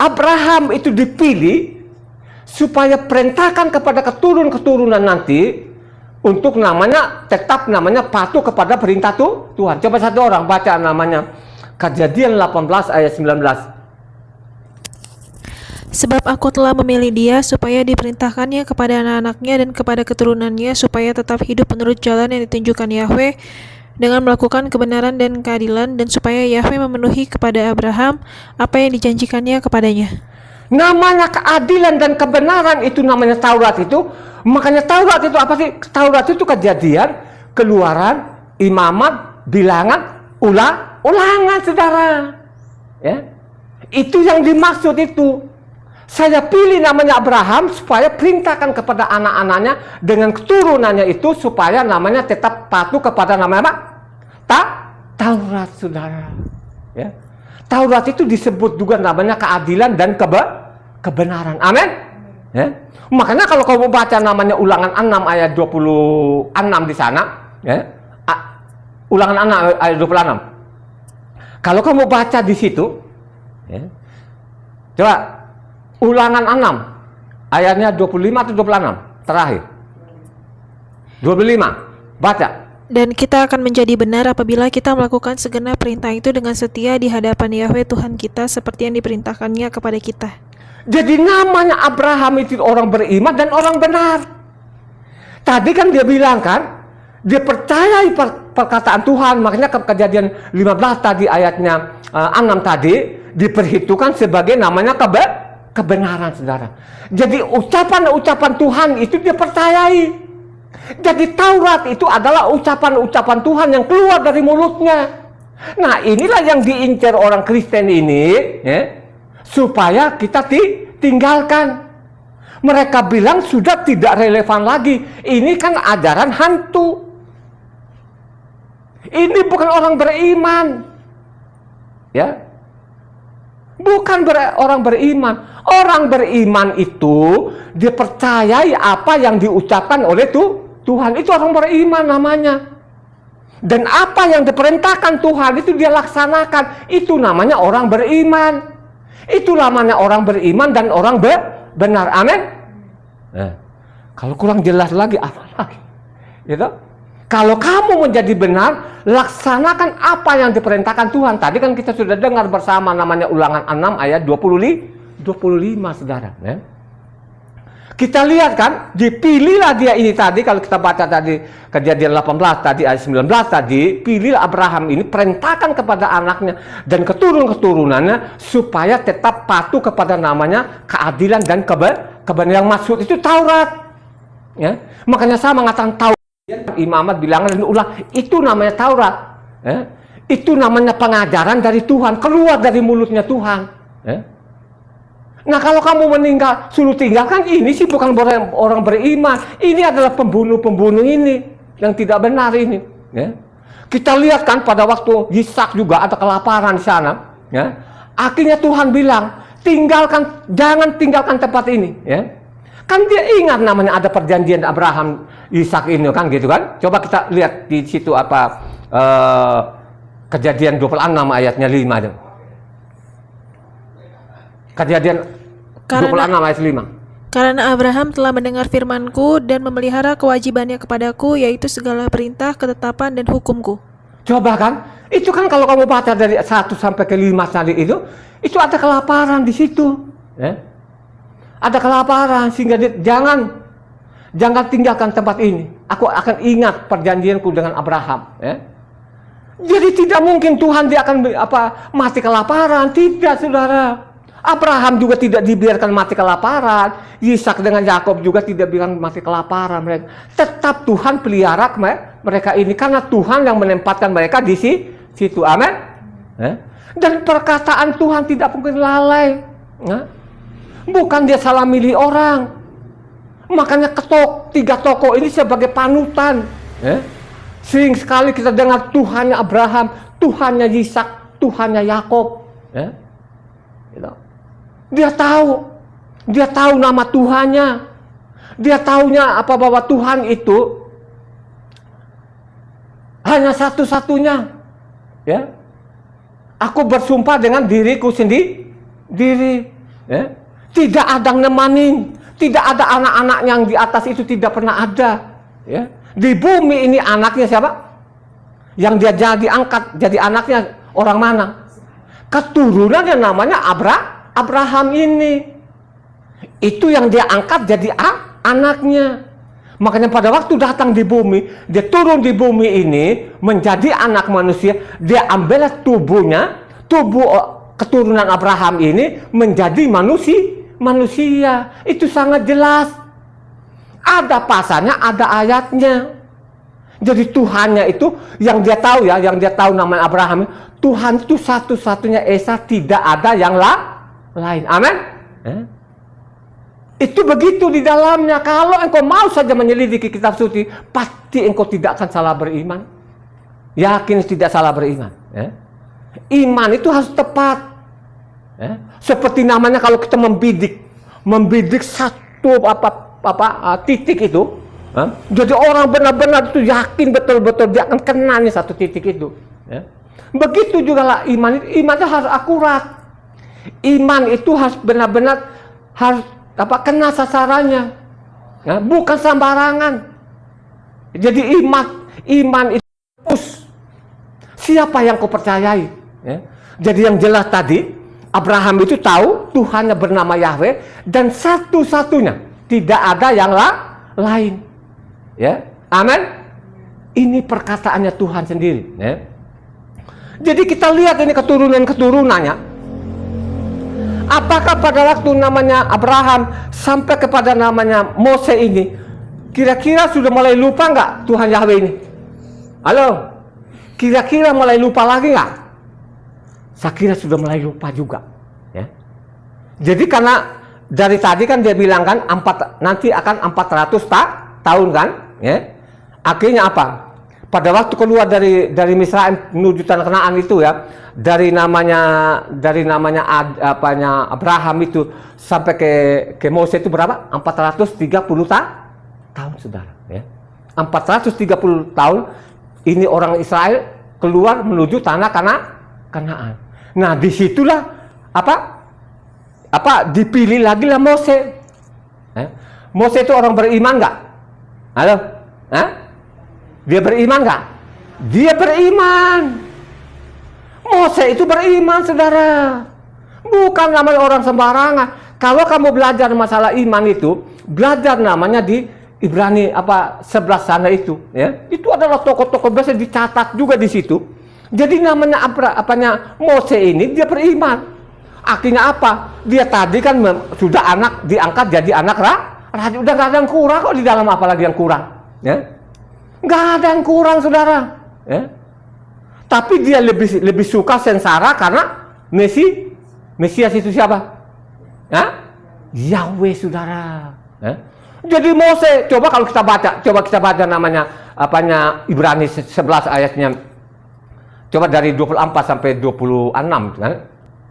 Abraham itu dipilih supaya perintahkan kepada keturunan nanti untuk tetap namanya patuh kepada perintah Tuhan. Coba satu orang baca namanya Kejadian 18 ayat 19. Sebab aku telah memilih dia supaya diperintahkannya kepada anak-anaknya dan kepada keturunannya supaya tetap hidup menurut jalan yang ditunjukkan Yahweh dengan melakukan kebenaran dan keadilan, dan supaya Yahweh memenuhi kepada Abraham apa yang dijanjikannya kepadanya. Namanya keadilan dan kebenaran itu namanya Taurat itu. Makanya Taurat itu apa sih? Taurat itu Kejadian, Keluaran, Imamat, Bilangan, Ulangan, saudara. Ya, itu yang dimaksud itu. Saya pilih namanya Abraham supaya perintahkan kepada anak-anaknya dengan keturunannya itu supaya namanya tetap patuh kepada namanya Taurat, saudara. Ya. Taurat itu disebut juga namanya keadilan dan kebenaran. Amin. Ya. Makanya kalau kamu baca namanya Ulangan 6 ayat 26 di sana, ya. Ulangan 6 ayat 26. Kalau kamu baca di situ, ya. Coba Ulangan 6 ayatnya 25 atau 26 terakhir. 25. Baca. Dan kita akan menjadi benar apabila kita melakukan segenap perintah itu dengan setia di hadapan Yahweh Tuhan kita seperti yang diperintahkannya kepada kita. Jadi namanya Abraham itu orang beriman dan orang benar. Tadi kan dia bilang kan, dia percayai perkataan Tuhan. Makanya Kejadian 15 tadi ayatnya 6 tadi diperhitungkan sebagai namanya kebenaran, saudara. Jadi ucapan-ucapan Tuhan itu dia percayai. Jadi Taurat itu adalah ucapan-ucapan Tuhan yang keluar dari mulutnya. Nah, inilah yang diincar orang Kristen ini, ya, supaya kita tinggalkan. Mereka bilang sudah tidak relevan lagi. Ini kan ajaran hantu. Ini bukan orang beriman. Ya. Bukan orang beriman. Orang beriman itu dipercayai apa yang diucapkan oleh Tuhan. Itu orang beriman namanya. Dan apa yang diperintahkan Tuhan itu dia laksanakan. Itu namanya orang beriman. Itu namanya orang beriman dan orang benar. Amin. Kalau kurang jelas lagi apa lagi? Gitu? Kalau kamu menjadi benar, laksanakan apa yang diperintahkan Tuhan. Tadi kan kita sudah dengar bersama namanya Ulangan 6 ayat 25, saudara. Ya. Kita lihat kan, dipilihlah dia ini tadi, kalau kita baca tadi Kejadian 18 tadi ayat 19 tadi, pilih Abraham ini perintahkan kepada anaknya dan keturunannya supaya tetap patuh kepada namanya keadilan dan kebenaran. Yang maksud itu Taurat. Ya. Makanya saya mengatakan Taurat, Imamat, Bilangan dan Ulangan, itu namanya Taurat. Ya. Itu namanya pengajaran dari Tuhan, keluar dari mulutnya Tuhan. Ya. Nah, kalau kamu meninggal, suruh tinggalkan, ini sih bukan orang beriman. Ini adalah pembunuh-pembunuh ini yang tidak benar ini. Ya. Kita lihat kan pada waktu Ishak juga ada kelaparan di sana. Ya. Akhirnya Tuhan bilang, jangan tinggalkan tempat ini. Ya. Kan dia ingat namanya ada perjanjian Abraham, Ishak ini kan gitu kan. Coba kita lihat di situ apa Kejadian 26 ayatnya 5 itu. Kejadian 26 ayat 5. Karena Abraham telah mendengar firman-Ku dan memelihara kewajibannya kepadaku, yaitu segala perintah, ketetapan, dan hukum-Ku. Coba kan, itu kan kalau kamu baca dari 1 sampai ke 5 tadi itu ada kelaparan di situ. Ya. Ada kelaparan sehingga jangan tinggalkan tempat ini. Aku akan ingat perjanjianku dengan Abraham. Ya. Jadi tidak mungkin Tuhan dia akan mati kelaparan. Tidak, saudara. Abraham juga tidak dibiarkan mati kelaparan. Ishak dengan Yakub juga tidak dibiarkan mati kelaparan. Mereka tetap Tuhan pelihara mereka ini karena Tuhan yang menempatkan mereka di situ. Amin. Dan perkataan Tuhan tidak mungkin lalai. Bukan dia salah milih orang. Makanya 3 tokoh ini sebagai panutan. Sering sekali kita dengar Tuhannya Abraham, Tuhannya Ishak, Tuhannya Yakub. Dia tahu nama Tuhannya. Dia tahunya bahwa Tuhan itu hanya satu-satunya. Ya. Aku bersumpah dengan diriku sendiri. Ya. Tidak ada yang nemanin, tidak ada anak-anak yang di atas itu tidak pernah ada. Ya. Di bumi ini anaknya siapa? Yang dia diangkat jadi anaknya orang mana? Keturunannya namanya Abraham ini. Itu yang dia angkat jadi anaknya. Makanya pada waktu datang di bumi, dia turun di bumi ini menjadi anak manusia. Dia ambil tubuh keturunan Abraham ini menjadi manusia. Itu sangat jelas. Ada pasalnya, ada ayatnya. Jadi Tuhannya itu yang dia tahu yang dia tahu namanya Abraham. Tuhan itu satu-satunya esa, tidak ada yang lain. Amin. Itu begitu di dalamnya. Kalau engkau mau saja menyelidiki kitab suci, pasti engkau tidak akan salah beriman. Yakin tidak salah beriman. Iman itu harus tepat. Seperti namanya kalau kita membidik satu titik itu, jadi orang benar-benar itu yakin betul-betul dia akan kena nih satu titik itu. Begitu juga lah iman itu harus akurat. Iman itu harus benar-benar harus kena sasarannya, bukan sembarangan. Jadi iman itu siapa yang kau percayai. Jadi yang jelas tadi Abraham itu tahu Tuhannya bernama Yahweh dan satu-satunya, tidak ada yang lain. Ya, amin. Ini perkataannya Tuhan sendiri. Jadi kita lihat ini keturunan-keturunannya. Apakah pada waktu namanya Abraham sampai kepada namanya Mose ini, kira-kira sudah mulai lupa nggak Tuhan Yahweh ini? Halo? Kira-kira mulai lupa lagi nggak? Saya kira sudah mulai lupa juga. Ya. Jadi karena dari tadi kan dia bilang kan nanti akan 400 tahun kan? Ya. Akhirnya apa? Pada waktu keluar dari Misraim menuju tanah Kanaan itu ya, dari namanya Abraham itu sampai ke Mose itu berapa? 430 tahun, saudara. Ya. 430 tahun ini orang Israel keluar menuju tanah Kanaan. Nah disitulah dipilih lagi lah Mose. Mose itu orang beriman nggak? Halo? Dia beriman nggak? Dia beriman. Mose itu beriman, saudara. Bukan namanya orang sembarangan. Kalau kamu belajar masalah iman itu, belajar namanya di Ibrani 11 sana itu, ya. Itu adalah tokoh-tokoh biasa dicatat juga di situ. Jadi namanya Mose ini dia beriman. Akhirnya apa? Dia tadi kan sudah diangkat jadi anak raja. Udah nggak ada yang kurang kok di dalam, apalagi yang kurang, ya. Nggak ada yang kurang, saudara. Ya. Tapi dia lebih suka sengsara karena Mesias itu siapa? Yahweh, saudara. Jadi Mose, coba kita baca namanya Ibrani 11 ayatnya. Coba dari 24 sampai 26 kan?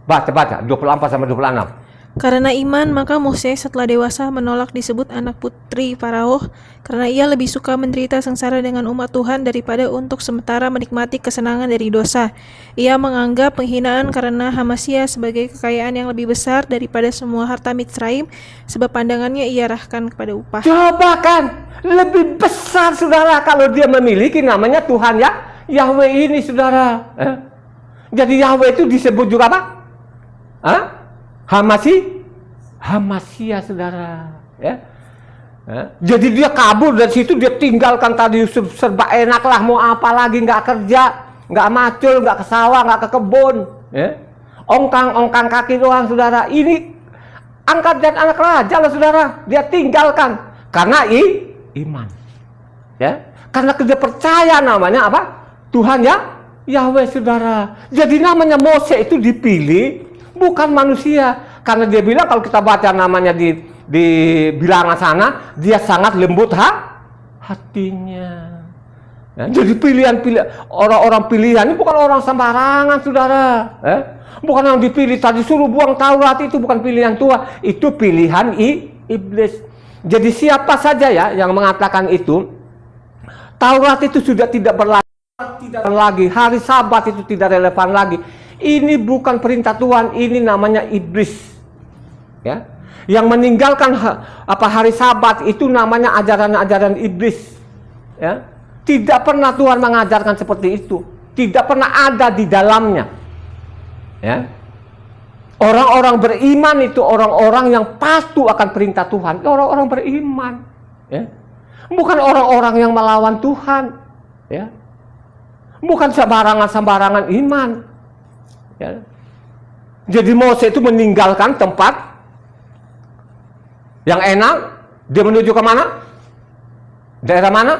Baca 24 sampai 26. Karena iman, maka Moses setelah dewasa menolak disebut anak putri Farao, karena ia lebih suka menderita sengsara dengan umat Tuhan daripada untuk sementara menikmati kesenangan dari dosa. Ia menganggap penghinaan karena Hamasya sebagai kekayaan yang lebih besar daripada semua harta Mitsraim, sebab pandangannya ia arahkan kepada upah. Coba kan, lebih besar saudara kalau dia memiliki namanya Tuhan ya, Yahweh ini saudara. Jadi Yahweh itu disebut juga apa? Hamasya saudara. Ya. Jadi dia kabur dari situ, dia tinggalkan tadi Yusuf, serba enak lah, mau apa lagi, nggak kerja, nggak macul, nggak ke sawah, nggak ke kebun. Ya. Ongkang kaki doang saudara. Ini angkat dan anak raja lah saudara, dia tinggalkan karena iman. Ya. Karena dia percaya namanya apa? Tuhan ya, Yahweh saudara. Jadi namanya Mose itu dipilih bukan manusia, karena dia bilang kalau kita baca namanya di bilangan sana, dia sangat lembut hatinya. Ya, jadi pilihan orang-orang pilihan ini bukan orang sembarangan saudara. Bukan yang dipilih tadi suruh buang Taurat, itu bukan pilihan Tuhan, itu pilihan iblis. Jadi siapa saja ya yang mengatakan itu, Taurat itu sudah tidak berlaku lagi, hari Sabat itu tidak relevan lagi. Ini bukan perintah Tuhan, ini namanya iblis. Ya. Yang meninggalkan hari Sabat itu namanya ajaran-ajaran iblis. Ya. Tidak pernah Tuhan mengajarkan seperti itu. Tidak pernah ada di dalamnya. Ya. Orang-orang beriman itu orang-orang yang patuh akan perintah Tuhan. Orang-orang beriman. Ya. Bukan orang-orang yang melawan Tuhan. Ya. Bukan sembarangan iman. Ya. Jadi Mose itu meninggalkan tempat yang enak, dia menuju ke mana? Daerah mana?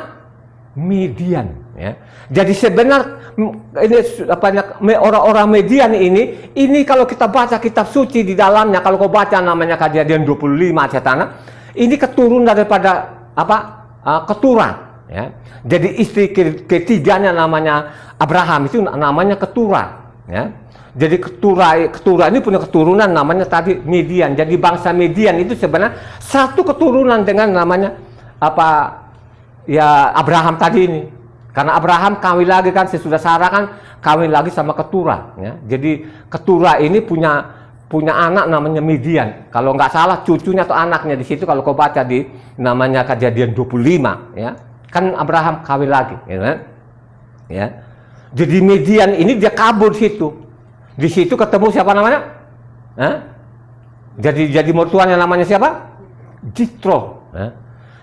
Midian. Ya. Jadi sebenarnya ini orang-orang Midian ini kalau kita baca kitab suci di dalamnya, kalau kau baca namanya Kejadian 25 Cetana, ini keturunan daripada Ketura. Ya. Jadi istri ketiganya namanya Abraham, itu namanya Ketura. Ya. Jadi Ketura ini punya keturunan namanya tadi Midian. Jadi bangsa Midian itu sebenarnya satu keturunan dengan namanya Abraham tadi ini. Karena Abraham kawin lagi kan, sesudah Sarah kan kawin lagi sama Ketura. Ya. Jadi Ketura ini punya anak namanya Midian. Kalau nggak salah cucunya atau anaknya di situ kalau kau baca di namanya Kejadian 25. Ya. Kan Abraham kawin lagi. Ya. Jadi Midian ini dia kabur situ. Di situ ketemu siapa namanya? Jadi mertuanya namanya siapa? Jitro.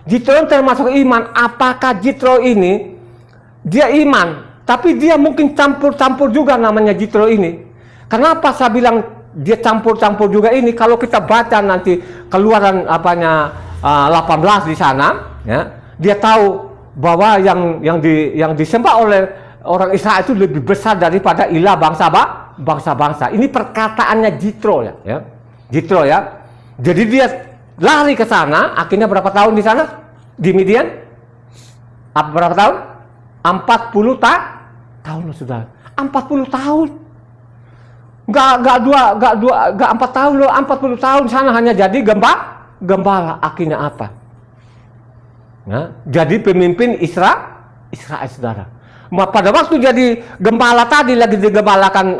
Jitro termasuk iman. Apakah Jitro ini dia iman, tapi dia mungkin campur-campur juga namanya Jitro ini. Kenapa saya bilang dia campur-campur juga ini? Kalau kita baca nanti Keluaran 18 di sana, ya, dia tahu bahwa yang disembah oleh orang Israel itu lebih besar daripada ilah bangsa-bangsa. Ini perkataannya Jitro ya. Jitro ya. Jadi dia lari ke sana, akhirnya berapa tahun di sana? Di Midian? Berapa tahun? 40 tahun sudah. 40 tahun. Enggak 4 tahun loh, 40 tahun sana hanya jadi gembala. Akhirnya apa? Ya, jadi pemimpin Israel saudara. Pada waktu jadi gembala tadi lagi digembalakan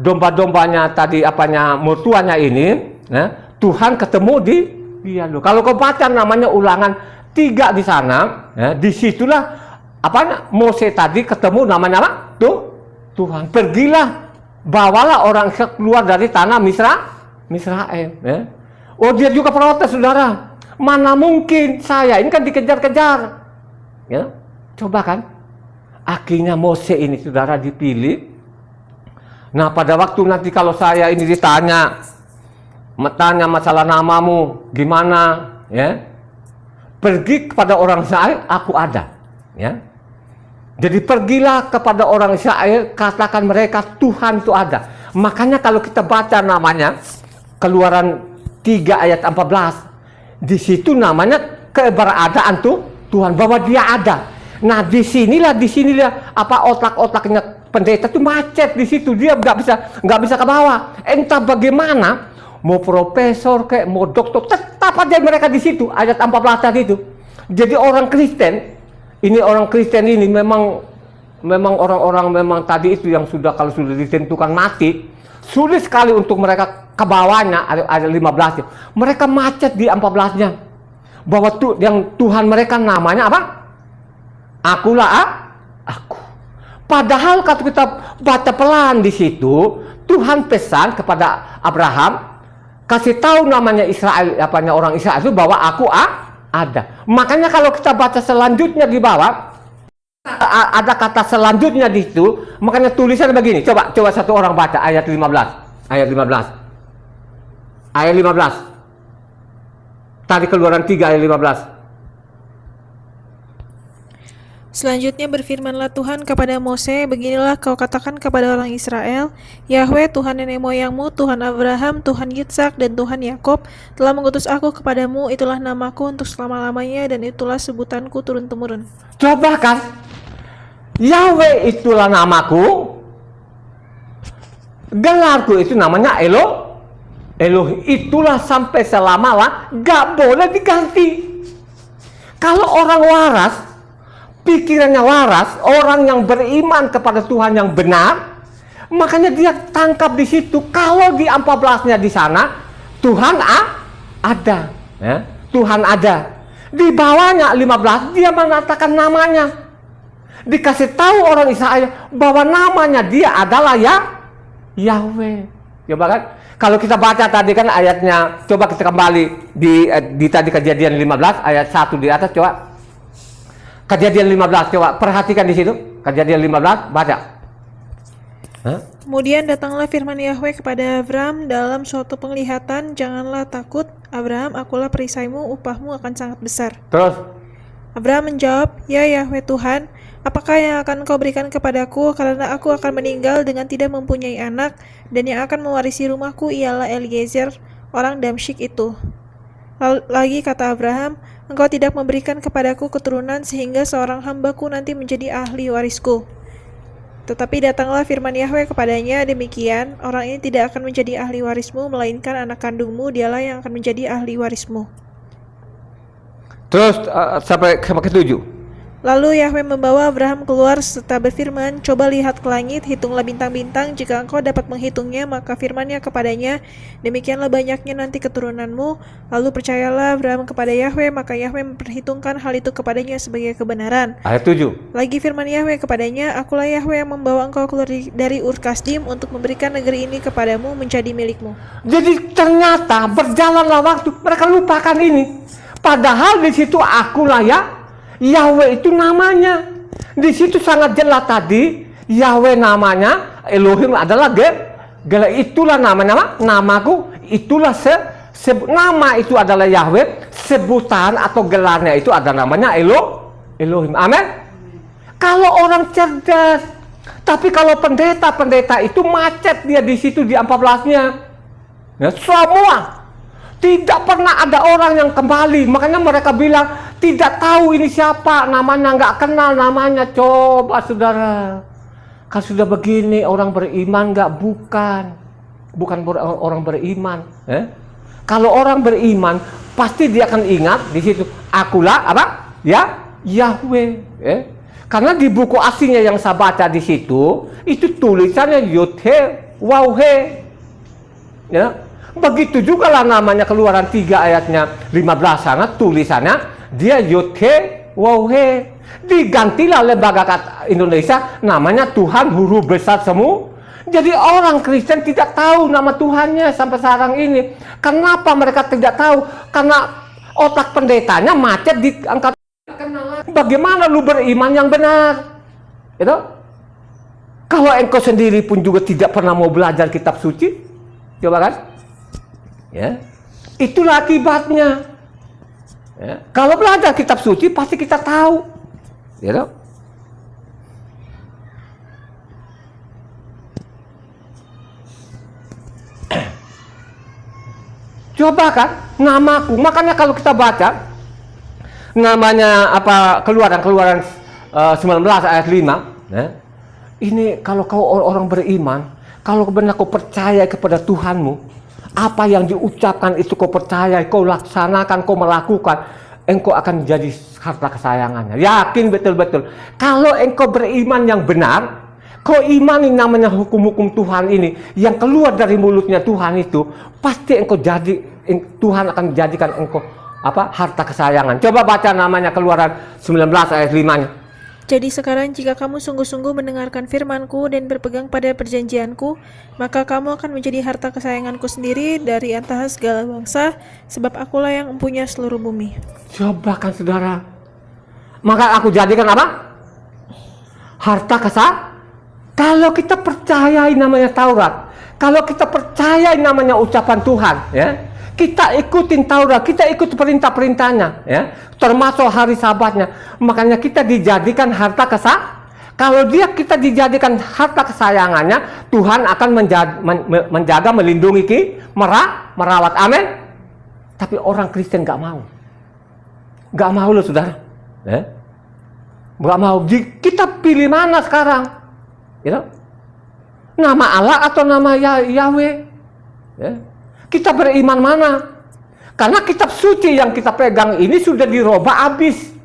domba-dombanya tadi mertuanya ini, ya, Tuhan ketemu di dia loh. Kalau kau baca namanya Ulangan 3 di sana, ya, disitulah Mose tadi ketemu namanya apa? Tuhan. Pergilah, bawalah orang keluar dari tanah Misraim. Ya. Oh dia juga protes saudara. Mana mungkin saya ini kan dikejar-kejar. Ya, coba kan. Akhirnya Mose ini saudara dipilih. Nah pada waktu nanti kalau saya ini ditanya masalah namamu gimana, ya, pergi kepada orang Israel, aku ada, ya. Jadi pergilah kepada orang Israel, katakan mereka Tuhan itu ada. Makanya kalau kita baca namanya Keluaran 3 ayat 14, di situ namanya keberadaan Tuhan, bahwa Dia ada. Nah disinilah otak-otaknya pendeta itu macet di situ, dia nggak bisa ke bawah. Entah bagaimana mau profesor kayak mau dokter, tetap aja mereka di situ. Ayat 14 tadi itu. Jadi orang Kristen ini memang orang-orang memang tadi itu yang sudah kalau sudah ditentukan mati, sulit sekali untuk mereka ke bawahnya. Ayat 15 -nya. Mereka macet di 14-nya. Bahwa yang Tuhan mereka namanya apa? Akulah aku. Padahal kalau kita baca pelan di situ, Tuhan pesan kepada Abraham, kasih tahu namanya Israel, orang Israel itu bahwa aku ada. Makanya kalau kita baca selanjutnya di bawah, ada kata selanjutnya di situ, makanya tulisannya begini. Coba satu orang baca ayat 15. Ayat 15. Ayat 15. Tadi Keluaran 3 ayat 15. Selanjutnya berfirmanlah Tuhan kepada Mose, beginilah kau katakan kepada orang Israel, Yahweh Tuhan nenek moyangmu, Tuhan Abraham, Tuhan Yitzhak, dan Tuhan Yakob telah mengutus aku kepadamu, itulah namaku untuk selama-lamanya, dan itulah sebutanku turun-temurun. Coba kan, Yahweh itulah namaku, gelarku itu namanya Elohim, itulah sampai selama-lamanya, gak boleh diganti. Kalau orang waras, pikirannya waras, orang yang beriman kepada Tuhan yang benar, makanya dia tangkap di situ. Kalau di 14-nya di sana, Tuhan ada, ya? Tuhan ada. Di bawahnya 15 dia mengatakan namanya. Dikasih tahu orang Israel bahwa namanya dia adalah Yahweh. Coba kan? Kalau kita baca tadi kan ayatnya, coba kita kembali di tadi Kejadian 15 ayat 1 di atas, coba. Kejadian 15, coba perhatikan di situ. Kejadian 15, baca. Kemudian datanglah firman Yahweh kepada Abram dalam suatu penglihatan, janganlah takut, Abram, akulah perisaimu, upahmu akan sangat besar. Terus? Abram menjawab, ya Yahweh Tuhan, apakah yang akan kau berikan kepadaku, karena aku akan meninggal dengan tidak mempunyai anak, dan yang akan mewarisi rumahku ialah Eliezer, orang Damsyik itu. Lagi kata Abraham, engkau tidak memberikan kepadaku keturunan sehingga seorang hambaku nanti menjadi ahli warisku. Tetapi datanglah firman Yahweh kepadanya, demikian, orang ini tidak akan menjadi ahli warismu, melainkan anak kandungmu, dialah yang akan menjadi ahli warismu. Terus sampai ke-7. Lalu Yahweh membawa Abraham keluar serta berfirman, coba lihat ke langit, hitunglah bintang-bintang, jika engkau dapat menghitungnya, maka firman-Nya kepadanya, demikianlah banyaknya nanti keturunanmu. Lalu percayalah Abraham kepada Yahweh, maka Yahweh memperhitungkan hal itu kepadanya sebagai kebenaran. Ayat 7. Lagi firman Yahweh kepadanya, akulah Yahweh yang membawa engkau keluar dari Ur Kasdim untuk memberikan negeri ini kepadamu menjadi milikmu. Jadi ternyata berjalanlah waktu, mereka lupakan ini. Padahal di situ akulah Yahweh itu namanya. Di situ sangat jelas tadi Yahweh namanya, Elohim adalah itulah namanya, namaku itulah nama itu adalah Yahweh, sebutan atau gelarnya itu ada namanya Elohim. Amin. Kalau orang cerdas, tapi kalau pendeta itu macet dia di situ di 14-nya. Ya, semua tidak pernah ada orang yang kembali. Makanya mereka bilang tidak tahu ini siapa, namanya nggak kenal namanya. Coba saudara, kalau sudah begini orang beriman nggak? Bukan orang beriman. Kalau orang beriman pasti dia akan ingat di situ. Akulah apa? Yahweh. Karena di buku aslinya yang saya baca di situ itu tulisannya Yod-He, Waw-He. Ya. Begitu juga lah namanya Keluaran 3 ayatnya 15 sana tulisannya dia Yod-He, Waw-He. Digantilah lembaga Indonesia namanya Tuhan huruf besar semua. Jadi orang Kristen tidak tahu nama Tuhannya sampai sekarang ini. Kenapa mereka tidak tahu? Karena otak pendetanya macet di angkat. Bagaimana lu beriman yang benar? Itu? Kalau engkau sendiri pun juga tidak pernah mau belajar kitab suci, coba kan? Ya, itulah akibatnya. Ya. Kalau belajar kitab suci pasti kita tahu, ya. Coba kan namaku, makanya kalau kita baca namanya apa Keluaran 19 ayat 5, ya. Ini kalau kau orang beriman, kalau benar kau percaya kepada Tuhanmu, Apa yang diucapkan itu kau percaya, kau laksanakan, kau melakukan, engkau akan menjadi harta kesayangannya. Yakin betul-betul. Kalau engkau beriman yang benar, kau imani namanya hukum-hukum Tuhan ini, yang keluar dari mulutnya Tuhan itu, pasti engkau Tuhan akan menjadikan engkau harta kesayangan. Coba baca namanya Keluaran 19 ayat 5-nya. Jadi sekarang jika kamu sungguh-sungguh mendengarkan firman-Ku dan berpegang pada perjanjian-Ku, maka kamu akan menjadi harta kesayangan-Ku sendiri dari antara segala bangsa, sebab Akulah yang mempunyai seluruh bumi. Coba kan saudara. Maka aku jadikan apa? Harta kesayangan. Kalau kita percayai namanya Taurat, kalau kita percayai namanya ucapan Tuhan, ya, kita ikutin Taurat, kita ikut perintah-perintahnya, ya, termasuk hari Sabatnya. Makanya kita dijadikan harta Kalau kita dijadikan harta kesayangannya, Tuhan akan menjaga, melindungi, merawat. Amin. Tapi orang Kristen nggak mau loh saudara, ya, nggak mau. Kita pilih mana sekarang? Nama Allah atau nama Yahweh? Ya. Kita beriman mana? Karena kitab suci yang kita pegang ini sudah dirubah habis.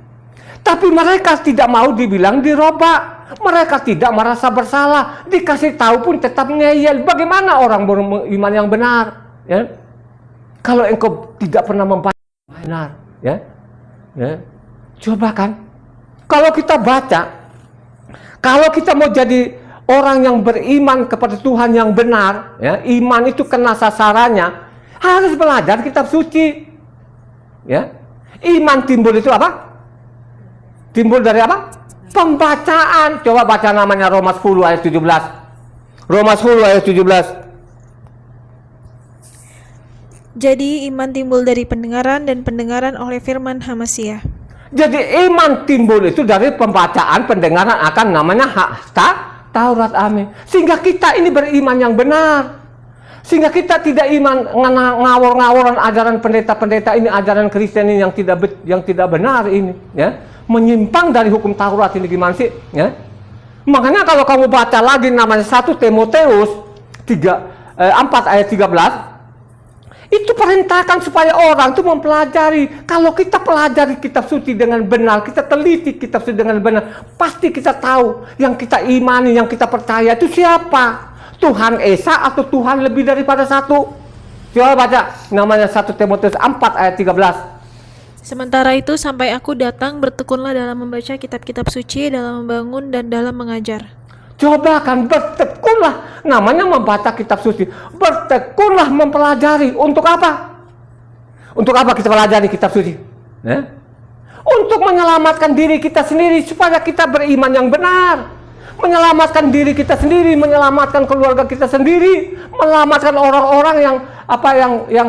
Tapi mereka tidak mau dibilang dirubah. Mereka tidak merasa bersalah. Dikasih tahu pun tetap ngeyel. Bagaimana orang beriman yang benar? Ya. Kalau engkau tidak pernah membaca benar, ya. Coba kan. Kalau kita baca, kalau kita mau jadi orang yang beriman kepada Tuhan yang benar, ya, iman itu kena sasarannya, harus belajar kitab suci. Ya. Iman timbul itu apa? Timbul dari apa? Pembacaan. Coba baca namanya Roma 10 ayat 17. Roma 10 ayat 17. Jadi iman timbul dari pendengaran dan pendengaran oleh firman Hamasia. Jadi iman timbul itu dari pembacaan, pendengaran akan namanya Taurat. Amin. Sehingga kita ini beriman yang benar. Sehingga kita tidak iman ngawur-ngawuran ajaran pendeta-pendeta ini, ajaran Kristen ini yang tidak benar ini, ya. Menyimpang dari hukum Taurat ini gimana sih, ya? Makanya kalau kamu baca lagi namanya 1 Timoteus 4 ayat 13, itu perintahkan supaya orang itu mempelajari. Kalau kita pelajari kitab suci dengan benar, kita teliti kitab suci dengan benar, pasti kita tahu yang kita imani, yang kita percaya itu siapa? Tuhan Esa atau Tuhan lebih daripada satu? Coba baca namanya 1 Timoteus 4 ayat 13. Sementara itu sampai aku datang, bertekunlah dalam membaca kitab-kitab suci, dalam membangun dan dalam mengajar. Coba kan, bertekunlah, namanya membaca kitab suci. Bertekunlah mempelajari. Untuk apa? Untuk apa kita pelajari kitab suci? Untuk menyelamatkan diri kita sendiri, supaya kita beriman yang benar. Menyelamatkan diri kita sendiri, menyelamatkan keluarga kita sendiri, menyelamatkan orang-orang yang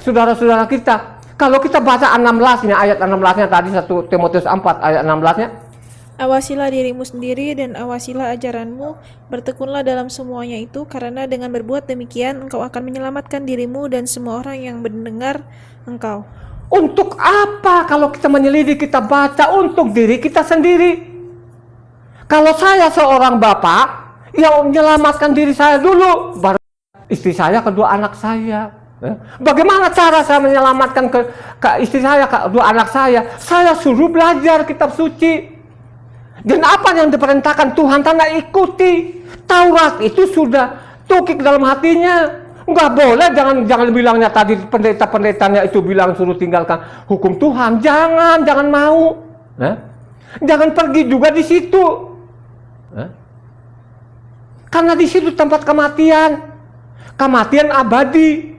saudara-saudara kita. Kalau kita baca 16-nya, ayat 16-nya tadi 1 Timoteus 4 ayat 16-nya. Awasilah dirimu sendiri dan awasilah ajaranmu, bertekunlah dalam semuanya itu, karena dengan berbuat demikian engkau akan menyelamatkan dirimu dan semua orang yang mendengar engkau. Untuk apa kalau kita menyelidiki, kita baca? Untuk diri kita sendiri. Kalau saya seorang bapak, yang menyelamatkan diri saya dulu, baru istri saya, kedua anak saya. Bagaimana cara saya menyelamatkan ke istri saya, kedua anak saya? Saya suruh belajar kitab suci. Dan apa yang diperintahkan Tuhan, tanda ikuti. Taurat itu sudah tukik dalam hatinya. Enggak boleh, jangan bilangnya tadi pendeta-pendetanya itu bilang suruh tinggalkan hukum Tuhan. Jangan mau. Jangan pergi juga di situ. Karena di situ tempat kematian abadi.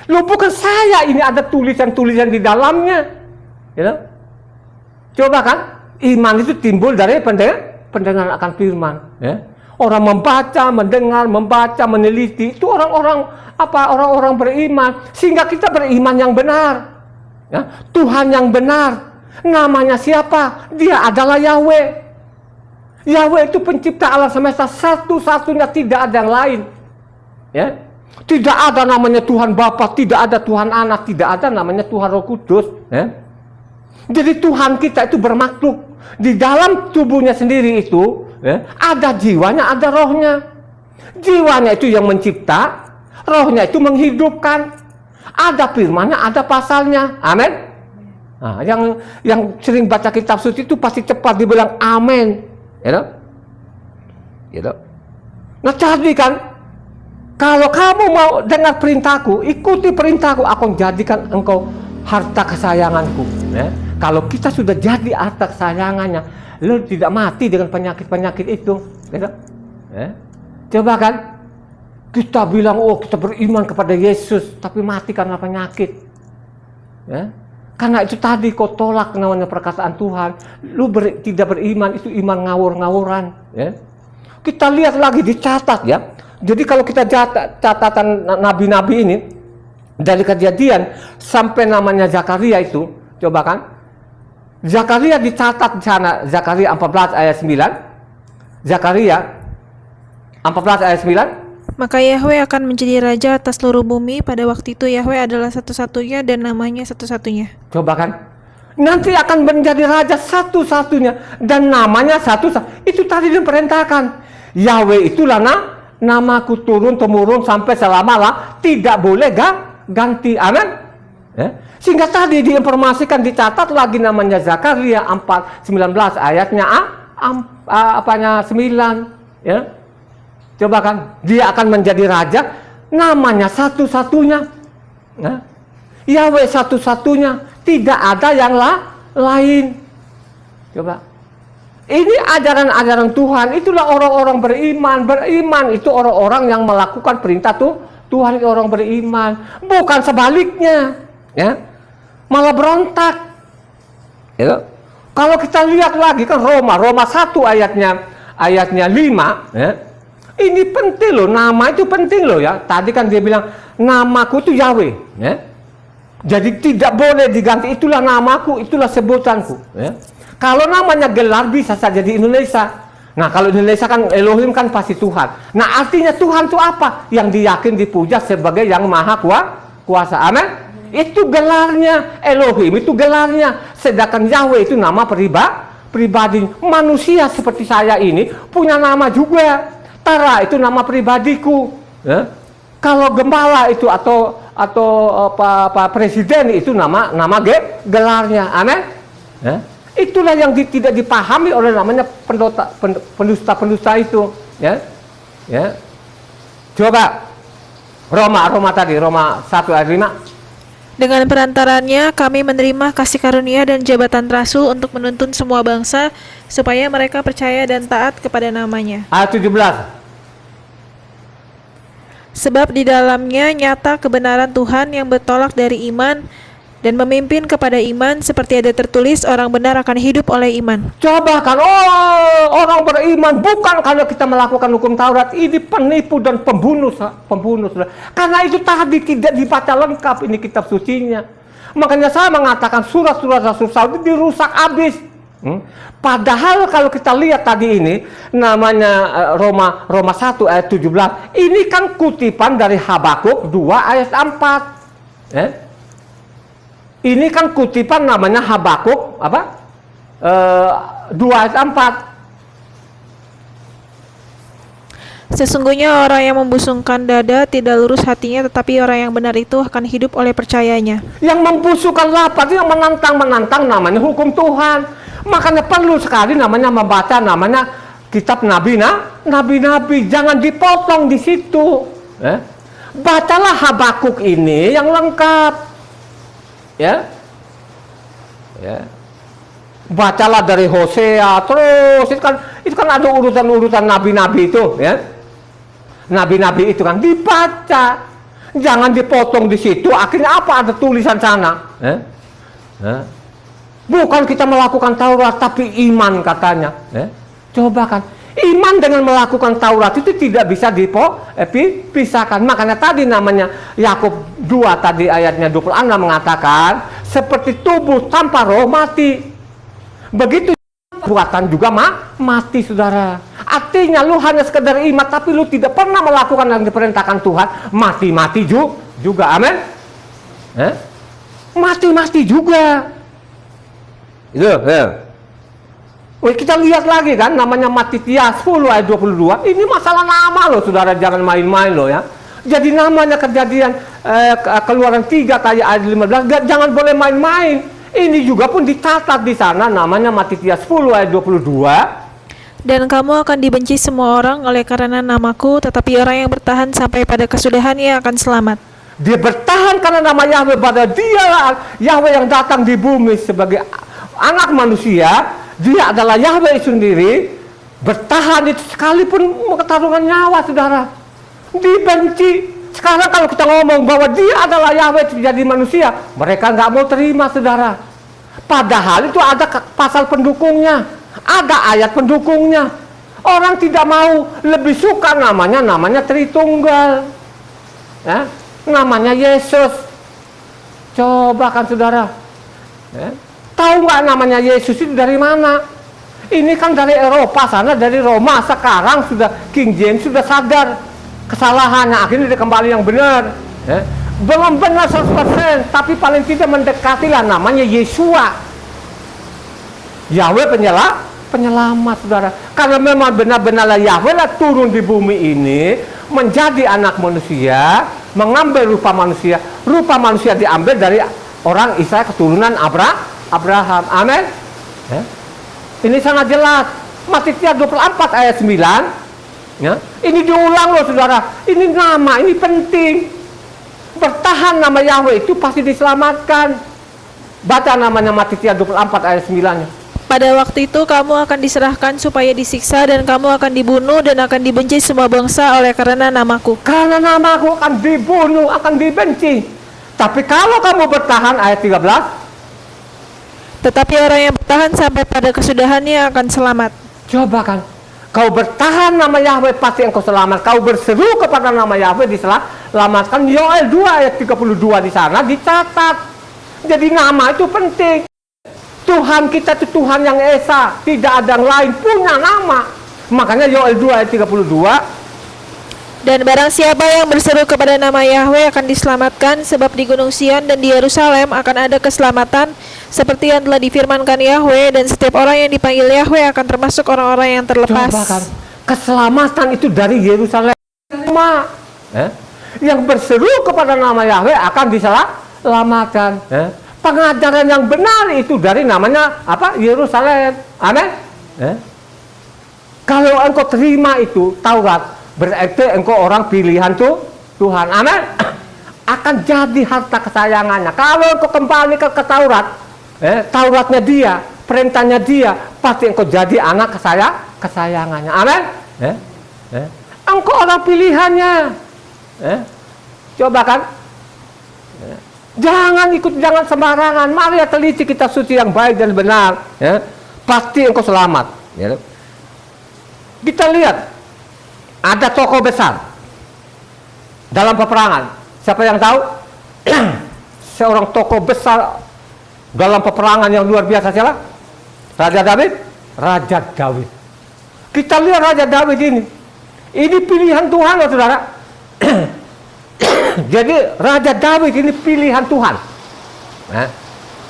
Loh, bukan saya, ini ada tulisan-tulisan di dalamnya. Coba kan, iman itu timbul dari pendengaran akan firman. Orang membaca, mendengar, membaca, meneliti, itu orang-orang beriman. Sehingga kita beriman yang benar. Tuhan yang benar. Namanya siapa? Dia adalah Yahweh. Yahweh itu pencipta alam semesta, satu-satunya, tidak ada yang lain. Tidak ada namanya Tuhan Bapa, tidak ada Tuhan Anak, tidak ada namanya Tuhan Roh Kudus. Jadi Tuhan kita itu bermakhluk. Di dalam tubuhnya sendiri itu ada jiwanya, ada rohnya. Jiwanya itu yang mencipta, Rohnya itu menghidupkan. Ada firmannya, ada pasalnya. Amin. Nah, yang sering baca kitab suci itu pasti cepat dibilang amin. Gitu. Nah, jadi kan, kalau kamu mau dengar perintahku, ikuti perintahku, aku jadikan engkau harta kesayanganku. Ya. Kalau kita sudah jadi harta kesayangannya, lu tidak mati dengan penyakit-penyakit itu. Gitu. Ya. Coba kan, kita bilang, oh kita beriman kepada Yesus, tapi mati karena penyakit. Ya. Karena itu tadi kau tolak namanya perkataan Tuhan. Lu tidak beriman, itu iman ngawur-ngawuran. Ya. Kita lihat lagi, dicatat ya. Jadi kalau kita catatan nabi-nabi ini, dari Kejadian sampai namanya Zakaria itu, coba kan. Zakaria dicatat di sana, Zakaria 14 ayat 9. Zakaria 14 ayat 9. Maka Yahweh akan menjadi raja atas seluruh bumi. Pada waktu itu Yahweh adalah satu-satunya dan namanya satu-satunya. Coba kan. Nanti akan menjadi raja satu-satunya dan namanya satu-satunya. Itu tadi diperintahkan. Yahweh itulah namaku turun-temurun sampai selama-lamanya, tidak boleh ganti. Amin. Ya. Sehingga tadi diinformasikan, dicatat lagi namanya Zakaria 4:19 ayatnya 9. Ya. Coba kan, dia akan menjadi raja, namanya satu-satunya. Nah, Yahweh satu-satunya, tidak ada yang lain. Coba. Ini ajaran-ajaran Tuhan, itulah orang-orang beriman. Beriman itu orang-orang yang melakukan perintah Tuhan, itu orang beriman. Bukan sebaliknya. Ya. Malah berontak. Ya. Kalau kita lihat lagi kan Roma 1 ayatnya 5, ya. Ini penting loh, nama itu penting loh ya. Tadi kan dia bilang, namaku itu Yahweh. Ya. Jadi tidak boleh diganti, itulah namaku, itulah sebutanku. Ya. Kalau namanya gelar bisa saja di Indonesia. Nah kalau Indonesia kan Elohim kan pasti Tuhan. Nah artinya Tuhan itu apa? Yang diyakin dipuja sebagai yang maha kuasa. Amin. Itu gelarnya, Elohim itu gelarnya. Sedangkan Yahweh itu nama pribadi. Manusia seperti saya ini punya nama juga. Tara itu nama pribadiku. Ya. Kalau gembala itu atau presiden itu nama gelarnya. Amin. Ya. Itulah yang tidak dipahami oleh namanya pendusta itu. Ya. Ya. Coba Roma 1 ayat 5. Dengan perantarannya kami menerima kasih karunia dan jabatan rasul untuk menuntun semua bangsa supaya mereka percaya dan taat kepada namanya. Ayat 17. Sebab di dalamnya nyata kebenaran Tuhan yang bertolak dari iman dan memimpin kepada iman, seperti ada tertulis, orang benar akan hidup oleh iman. Coba kan, orang beriman bukan kalau kita melakukan hukum Taurat, ini penipu dan pembunuh. Karena itu tadi tidak dibaca lengkap ini kitab sucinya. Makanya saya mengatakan surat-surat Rasul Saul dirusak habis. Padahal kalau kita lihat tadi ini namanya Roma 1 ayat 17, ini kan kutipan dari Habakuk 2 ayat 4. Ini kan kutipan namanya Habakuk 2 ayat 4. Sesungguhnya orang yang membusungkan dada tidak lurus hatinya, tetapi orang yang benar itu akan hidup oleh percayanya. Yang membusukkan lapar, yang menantang namanya hukum Tuhan. Makanya perlu sekali namanya membaca namanya kitab nabi-nabi. Jangan dipotong di situ. Bacalah Habakuk ini yang lengkap. Ya. Bacalah dari Hosea terus, itu kan ada urutan nabi-nabi itu, ya. Nabi-nabi itu kan dibaca, jangan dipotong di situ. Akhirnya apa? Ada tulisan sana. Bukan kita melakukan Taurat, tapi iman katanya. Coba kan, iman dengan melakukan Taurat itu tidak bisa dipisahkan. Makanya tadi namanya Yakub 2 tadi ayatnya 26 mengatakan, seperti tubuh tanpa roh mati, begitu buatan juga mati, saudara. Artinya lu hanya sekedar iman, tapi lu tidak pernah melakukan yang diperintahkan Tuhan, mati juga. Amin. Mati juga. Itu, ya. Kita lihat lagi kan namanya Matitia 10 ayat 22. Ini masalah nama loh, saudara, jangan main-main loh ya. Jadi namanya Kejadian Keluaran 3 ayat 15, jangan boleh main-main. Ini juga pun dicatat di sana, namanya Matius 10 ayat 22. Dan kamu akan dibenci semua orang oleh karena namaku, tetapi orang yang bertahan sampai pada kesudahannya akan selamat. Dia bertahan karena nama Yahweh, pada dialah Yahweh yang datang di bumi sebagai anak manusia. Dia adalah Yahweh itu sendiri. Bertahan itu sekalipun pertarungan nyawa, saudara. Dibenci. Sekarang kalau kita ngomong bahwa dia adalah Yahweh itu jadi manusia, mereka nggak mau terima, saudara. Padahal itu ada pasal pendukungnya, ada ayat pendukungnya. Orang tidak mau, lebih suka namanya Tritunggal, ya, namanya Yesus. Coba kan, saudara, ya. Tahu nggak namanya Yesus itu dari mana? Ini kan dari Eropa sana, dari Roma. Sekarang sudah King James sudah sadar kesalahannya, akhirnya dia kembali yang benar, ya. Belum benar 100%, tapi paling tidak mendekatilah, namanya Yesua, Yahweh penyelamat, saudara. Karena memang benar-benarlah Yahweh lah turun di bumi ini, menjadi anak manusia, mengambil rupa manusia. Rupa manusia diambil dari orang Israel, keturunan Abraham. Amin, ya. Ini sangat jelas. Matius 24 ayat 9, ya. Ini diulang loh, saudara. Ini nama, ini penting. Bertahan nama Yahweh itu pasti diselamatkan. Baca namanya Matius 24 ayat 9-nya. Pada waktu itu kamu akan diserahkan supaya disiksa, dan kamu akan dibunuh dan akan dibenci semua bangsa oleh karena namaku. Karena namaku akan dibunuh, akan dibenci. Tapi kalau kamu bertahan, ayat 13, Tetapi orang yang bertahan sampai pada kesudahannya akan selamat. coba kan, kau bertahan nama Yahweh pasti engkau selamat. Kau berseru kepada nama Yahweh diselamatkan. Yoel 2 ayat 32 di sana dicatat. Jadi nama itu penting. Tuhan kita itu Tuhan yang esa, tidak ada yang lain punya nama. Makanya Yoel 2 ayat 32. Dan barang siapa yang berseru kepada nama Yahweh akan diselamatkan, sebab di Gunung Sion dan di Yerusalem akan ada keselamatan, seperti yang telah difirmankan Yahweh, dan setiap orang yang dipanggil Yahweh akan termasuk orang-orang yang terlepas. Coba kan, keselamatan itu dari Yerusalem. Yang berseru kepada nama Yahweh akan diselamatkan. Pengajaran yang benar itu dari namanya apa? Yerusalem. Amin. Kalau engkau terima itu Taurat, berarti engkau orang pilihan Tuhan. Amin. Akan jadi harta kesayangannya. Kalau engkau kembali ke Taurat, Tauratnya dia, perintahnya dia, pasti engkau jadi anak kesayangannya. Amin. Engkau orang pilihannya. Coba kan. Jangan sembarangan. Mari teliti kitab suci yang baik dan benar, ya. Pasti engkau selamat, ya. Kita lihat ada tokoh besar dalam peperangan. Siapa yang tahu? Seorang tokoh besar dalam peperangan yang luar biasa, siapa? Raja David. Raja David. Kita lihat Raja David ini. Ini pilihan Tuhan loh, saudara. Jadi Raja David ini pilihan Tuhan.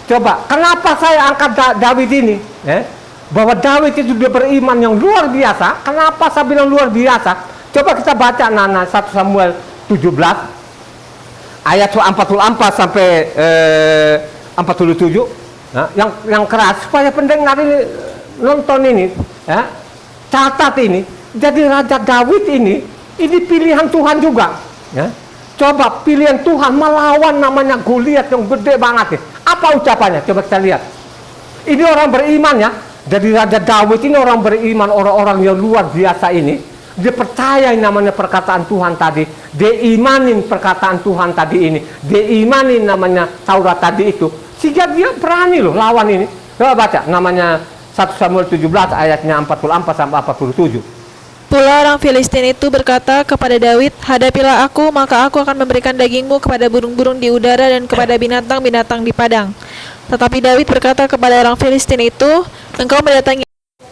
Coba, kenapa saya angkat David ini? Bahwa David itu dia beriman yang luar biasa. Kenapa saya bilang luar biasa? Coba kita baca 1 Samuel 17 ayat 44 sampai 47. Yang keras supaya pendengar ini nonton ini, ya. Catat ini. Jadi Raja David ini pilihan Tuhan juga, ya. Coba pilihan Tuhan melawan namanya Goliat yang gede banget. Apa ucapannya? Coba kita lihat. Ini orang beriman, ya. Jadi Raja Daud ini orang beriman, orang-orang yang luar biasa ini. Dia percaya namanya perkataan Tuhan tadi. Dia imanin perkataan Tuhan tadi ini. Dia imanin namanya Taurat tadi itu. Sehingga dia berani loh lawan ini. Coba baca namanya 1 Samuel 17 ayatnya 44 sampai 47. Pula orang Filistin itu berkata kepada Daud, hadapilah aku, maka aku akan memberikan dagingmu kepada burung-burung di udara dan kepada binatang-binatang di padang. Tetapi Daud berkata kepada orang Filistin itu, engkau mendatangi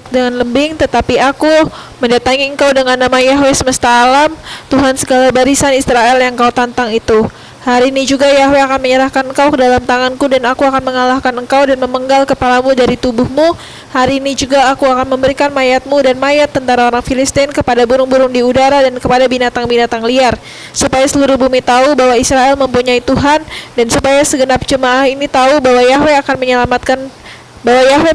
dengan lembing, tetapi aku mendatangi engkau dengan nama Yahweh semesta alam, Tuhan segala barisan Israel yang kau tantang itu. Hari ini juga Yahweh akan menyerahkan engkau ke dalam tanganku, dan aku akan mengalahkan engkau dan memenggal kepalamu dari tubuhmu. Hari ini juga aku akan memberikan mayatmu dan mayat tentara orang Filistin kepada burung-burung di udara dan kepada binatang-binatang liar, supaya seluruh bumi tahu bahwa Israel mempunyai Tuhan, dan supaya segenap jemaah ini tahu bahwa Yahweh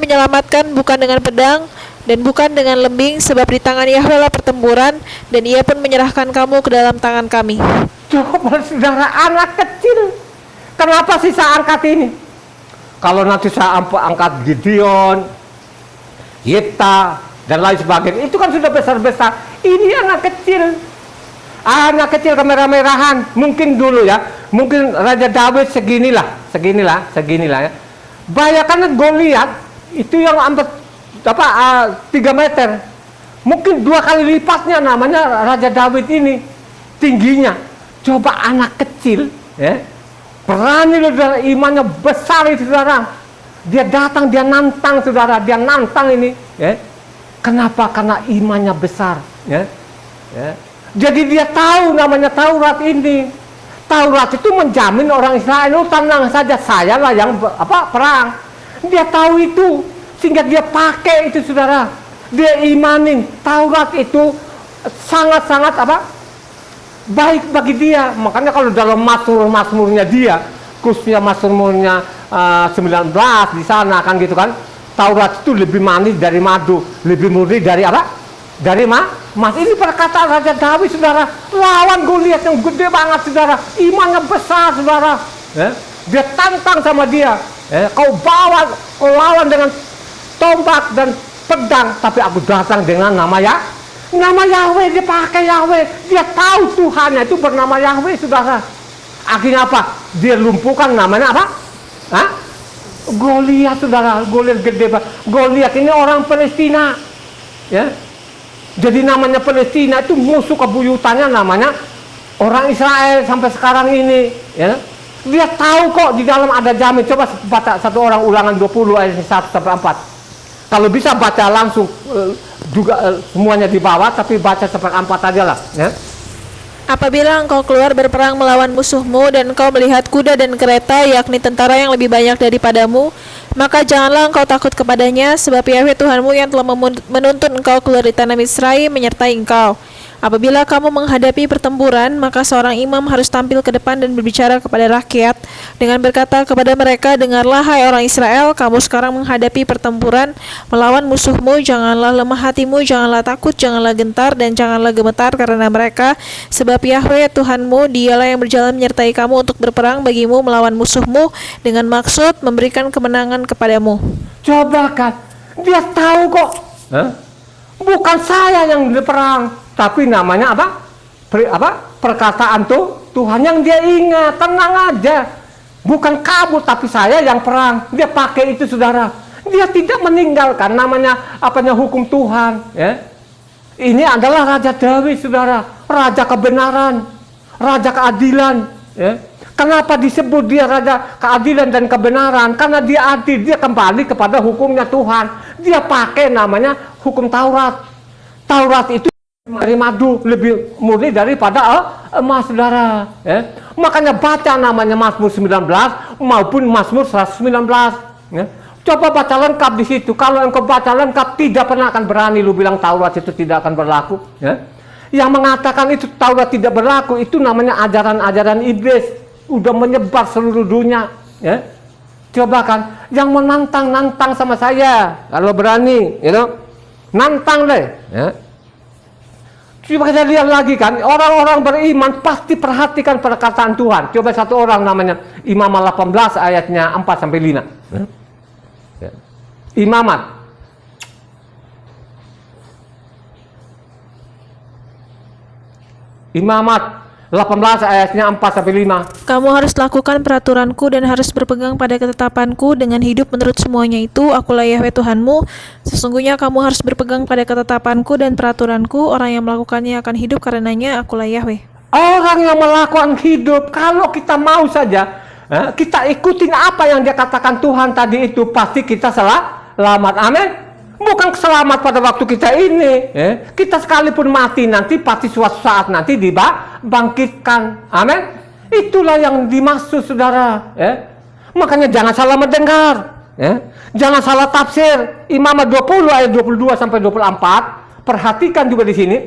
menyelamatkan bukan dengan pedang dan bukan dengan lembing, sebab di tangan Yahweh lah pertempuran, dan Ia pun menyerahkan kamu ke dalam tangan kami. Coba saudara, anak kecil. Kenapa sih saya angkat ini? Kalau nanti saya angkat Gideon, Yefta, dan lain sebagainya, itu kan sudah besar-besar. Ini anak kecil. Anak kecil kemerah-merahan. Mungkin dulu ya, mungkin Raja Daud seginilah ya. Bayangkan Goliat itu yang 3 meter. Mungkin 2 kali lipatnya namanya Raja Daud ini tingginya. Coba anak kecil, ya, berani saudara, imannya besar itu saudara. Dia datang, dia nantang saudara, dia nantang ini. Ya. Kenapa? Karena imannya besar. Ya. Ya. Jadi dia tahu namanya Taurat ini. Taurat itu menjamin orang Israel, tenang saja, saya lah yang perang. Dia tahu itu, sehingga dia pakai itu saudara. Dia imanin Taurat itu sangat-sangat baik bagi dia. Makanya kalau dalam Mazmurnya dia, khususnya Mazmurnya 19 di sana kan gitu kan, Taurat itu lebih manis dari madu, lebih murni dari dari mas. Ini perkataan Raja Daud saudara, lawan Goliat yang gede banget saudara, imannya besar saudara. Dia tantang sama dia, kau lawan dengan tombak dan pedang, tapi aku datang dengan nama Yahweh. Dia pakai Yahweh, dia tahu Tuhannya itu bernama Yahweh saudara. Akhirnya apa? Dia lumpuhkan namanya Goliat saudara. Goliat gede banget. Goliat ini orang Palestina, ya. Jadi namanya Palestina itu musuh kebuyutannya namanya orang Israel sampai sekarang ini, ya. Dia tahu kok di dalam ada jamin. Coba baca satu orang Ulangan 20 ayat 1-4. Kalau bisa baca langsung juga semuanya di bawah, tapi baca 4 aja lah, ya. Apabila engkau keluar berperang melawan musuhmu, dan engkau melihat kuda dan kereta, yakni tentara yang lebih banyak daripadamu, maka janganlah engkau takut kepadanya, sebab Yahweh Tuhanmu yang telah menuntun engkau keluar di tanah Misraim menyertai engkau. Apabila kamu menghadapi pertempuran, maka seorang imam harus tampil ke depan dan berbicara kepada rakyat dengan berkata kepada mereka, dengarlah hai orang Israel, kamu sekarang menghadapi pertempuran melawan musuhmu, janganlah lemah hatimu, janganlah takut, janganlah gentar, dan janganlah gemetar karena mereka, sebab Yahweh Tuhanmu dialah yang berjalan menyertai kamu untuk berperang bagimu melawan musuhmu dengan maksud memberikan kemenangan kepadamu. Coba kan, dia tahu kok, bukan saya yang berperang, tapi namanya perkataan Tuhan yang dia ingat. Tenang aja, bukan kamu tapi saya yang perang. Dia pakai itu saudara. Dia tidak meninggalkan namanya hukum Tuhan, ya. Ini adalah Raja Daud saudara, raja kebenaran, raja keadilan, ya. Kenapa disebut dia raja keadilan dan kebenaran? Karena dia adil, dia kembali kepada hukumnya Tuhan. Dia pakai namanya hukum Taurat. Taurat itu dari madu, lebih murni daripada emas saudara, ya. Makanya baca namanya Mazmur 19 maupun Mazmur 119, ya. Coba baca lengkap di situ. Kalau engkau baca lengkap, tidak pernah akan berani lu bilang Taurat itu tidak akan berlaku, ya. Yang mengatakan itu Taurat tidak berlaku, itu namanya ajaran-ajaran iblis, udah menyebar seluruh dunia, ya. Coba kan, yang menantang sama saya, kalau berani, nantang deh, ya. Coba kita lihat lagi kan, orang-orang beriman pasti perhatikan perkataan Tuhan. Coba satu orang namanya Imamat 18 ayatnya 4-5. Ya. Imamat. Imamat 18 ayatnya 4-5. Kamu harus lakukan peraturanku dan harus berpegang pada ketetapanku dengan hidup menurut semuanya itu. Akulah Yahweh Tuhanmu. Sesungguhnya kamu harus berpegang pada ketetapanku dan peraturanku. Orang yang melakukannya akan hidup karenanya. Akulah Yahweh. Orang yang melakukan hidup, kalau kita mau saja, kita ikutin apa yang dia katakan Tuhan tadi itu, pasti kita selamat. Amin. Bukan selamat pada waktu kita ini, kita sekalipun mati nanti pasti suatu saat nanti dibangkitkan. Amin. Itulah yang dimaksud, saudara. Makanya jangan salah mendengar. Jangan salah tafsir. Imamat 20 ayat 22 sampai 24. Perhatikan juga di sini.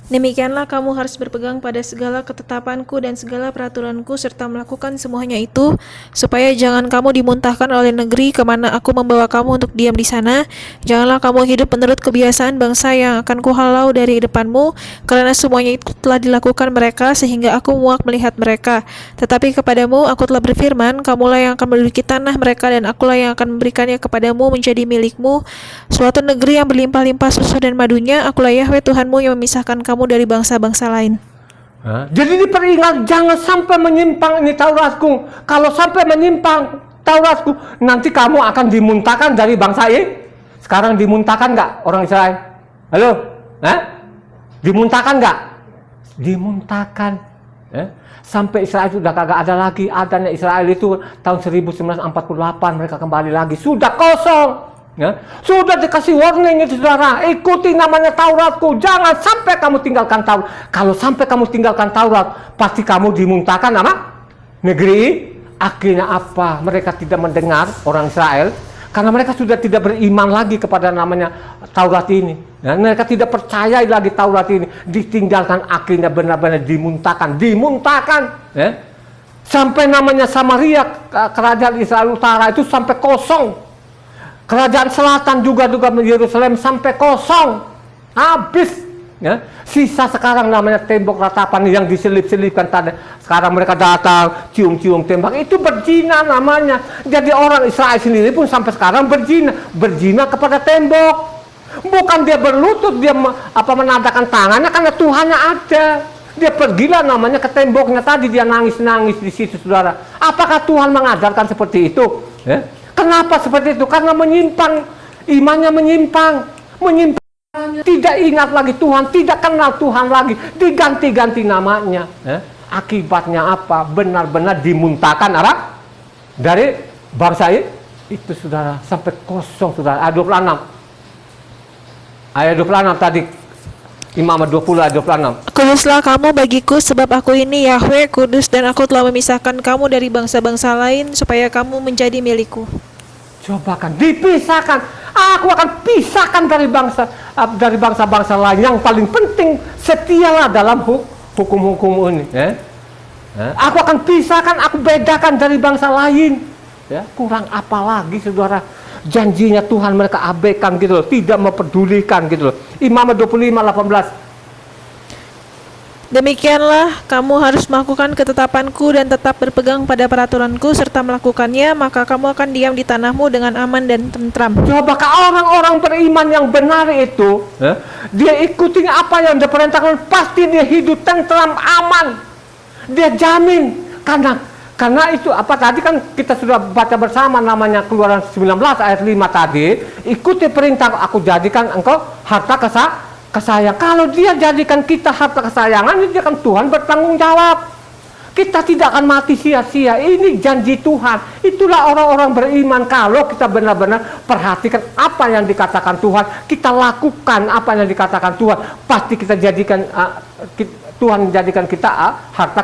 Demikianlah kamu harus berpegang pada segala ketetapanku dan segala peraturanku serta melakukan semuanya itu, supaya jangan kamu dimuntahkan oleh negeri kemana aku membawa kamu untuk diam di sana. Janganlah kamu hidup menurut kebiasaan bangsa yang akan kuhalau dari depanmu, karena semuanya itu telah dilakukan mereka sehingga aku muak melihat mereka. Tetapi kepadamu aku telah berfirman, kamulah yang akan menduduki tanah mereka dan akulah yang akan memberikannya kepadamu menjadi milikmu, suatu negeri yang berlimpah-limpah susu dan madunya. Akulah Yahweh Tuhanmu yang memisahkan kamu dari bangsa-bangsa lain. Jadi diperingat jangan sampai menyimpang ini Tauratku. Kalau sampai menyimpang Tauratku, nanti kamu akan dimuntahkan dari bangsa ini. Sekarang dimuntahkan nggak orang Israel? Halo? Dimuntahkan nggak? Dimuntahkan. Sampai Israel itu udah kagak ada lagi. Adanya Israel itu tahun 1948 mereka kembali lagi. Sudah kosong. Sudah dikasih warning itu, saudara. Ikuti namanya Tauratku. Jangan sampai kamu tinggalkan Taurat. Kalau sampai kamu tinggalkan Taurat, pasti kamu dimuntahkan nama negeri. Akhirnya apa? Mereka tidak mendengar orang Israel karena mereka sudah tidak beriman lagi kepada namanya Taurat ini. Mereka tidak percaya lagi Taurat ini. Ditinggalkan, akhirnya benar-benar dimuntahkan. Sampai namanya Samaria, kerajaan Israel Utara itu sampai kosong. Kerajaan selatan juga Yerusalem sampai kosong, habis. Sisa sekarang namanya tembok ratapan yang diselip-selipkan tadi. Sekarang mereka datang, cium-cium tembok, itu berzina namanya. Jadi orang Israel sendiri pun sampai sekarang berzina kepada tembok. Bukan dia berlutut, dia menadakan tangannya karena Tuhannya ada. Dia pergilah namanya ke temboknya tadi, dia nangis-nangis di situ, saudara. Apakah Tuhan mengajarkan seperti itu? Kenapa seperti itu? Karena menyimpang, imannya menyimpang, tidak ingat lagi Tuhan, tidak kenal Tuhan lagi, diganti-ganti namanya. Akibatnya apa? Benar-benar dimuntahkan dari bangsa itu, saudara, sampai kosong, saudara. Ayat 26 tadi, Imamat 20 ayat 26. Kuduslah kamu bagiku, sebab aku ini Yahweh kudus, dan aku telah memisahkan kamu dari bangsa-bangsa lain supaya kamu menjadi milikku. Coba kan, dipisahkan. Aku akan pisahkan dari bangsa-bangsa lain. Yang paling penting, setialah dalam hukum-hukum ini. Aku akan pisahkan, aku bedakan dari bangsa lain. Kurang apa lagi, saudara? Janjinya Tuhan mereka abaikan gitu loh, tidak mempedulikan gitu loh. Imamat 25:18. Demikianlah kamu harus melakukan ketetapanku dan tetap berpegang pada peraturanku serta melakukannya, maka kamu akan diam di tanahmu dengan aman dan tentram. Coba orang-orang beriman yang benar itu, dia ikuti apa yang diperintahkan, pasti dia hidup tentram, aman. Dia jamin karena itu apa tadi kan kita sudah baca bersama namanya Keluaran 19 ayat 5 tadi. Ikuti perintah, aku jadikan engkau harta kesayangan. Kalau dia jadikan kita harta kesayangan, dia kan Tuhan bertanggung jawab. Kita tidak akan mati sia-sia. Ini janji Tuhan. Itulah orang-orang beriman. Kalau kita benar-benar perhatikan apa yang dikatakan Tuhan, kita lakukan apa yang dikatakan Tuhan, pasti kita jadikan Tuhan menjadikan kita harta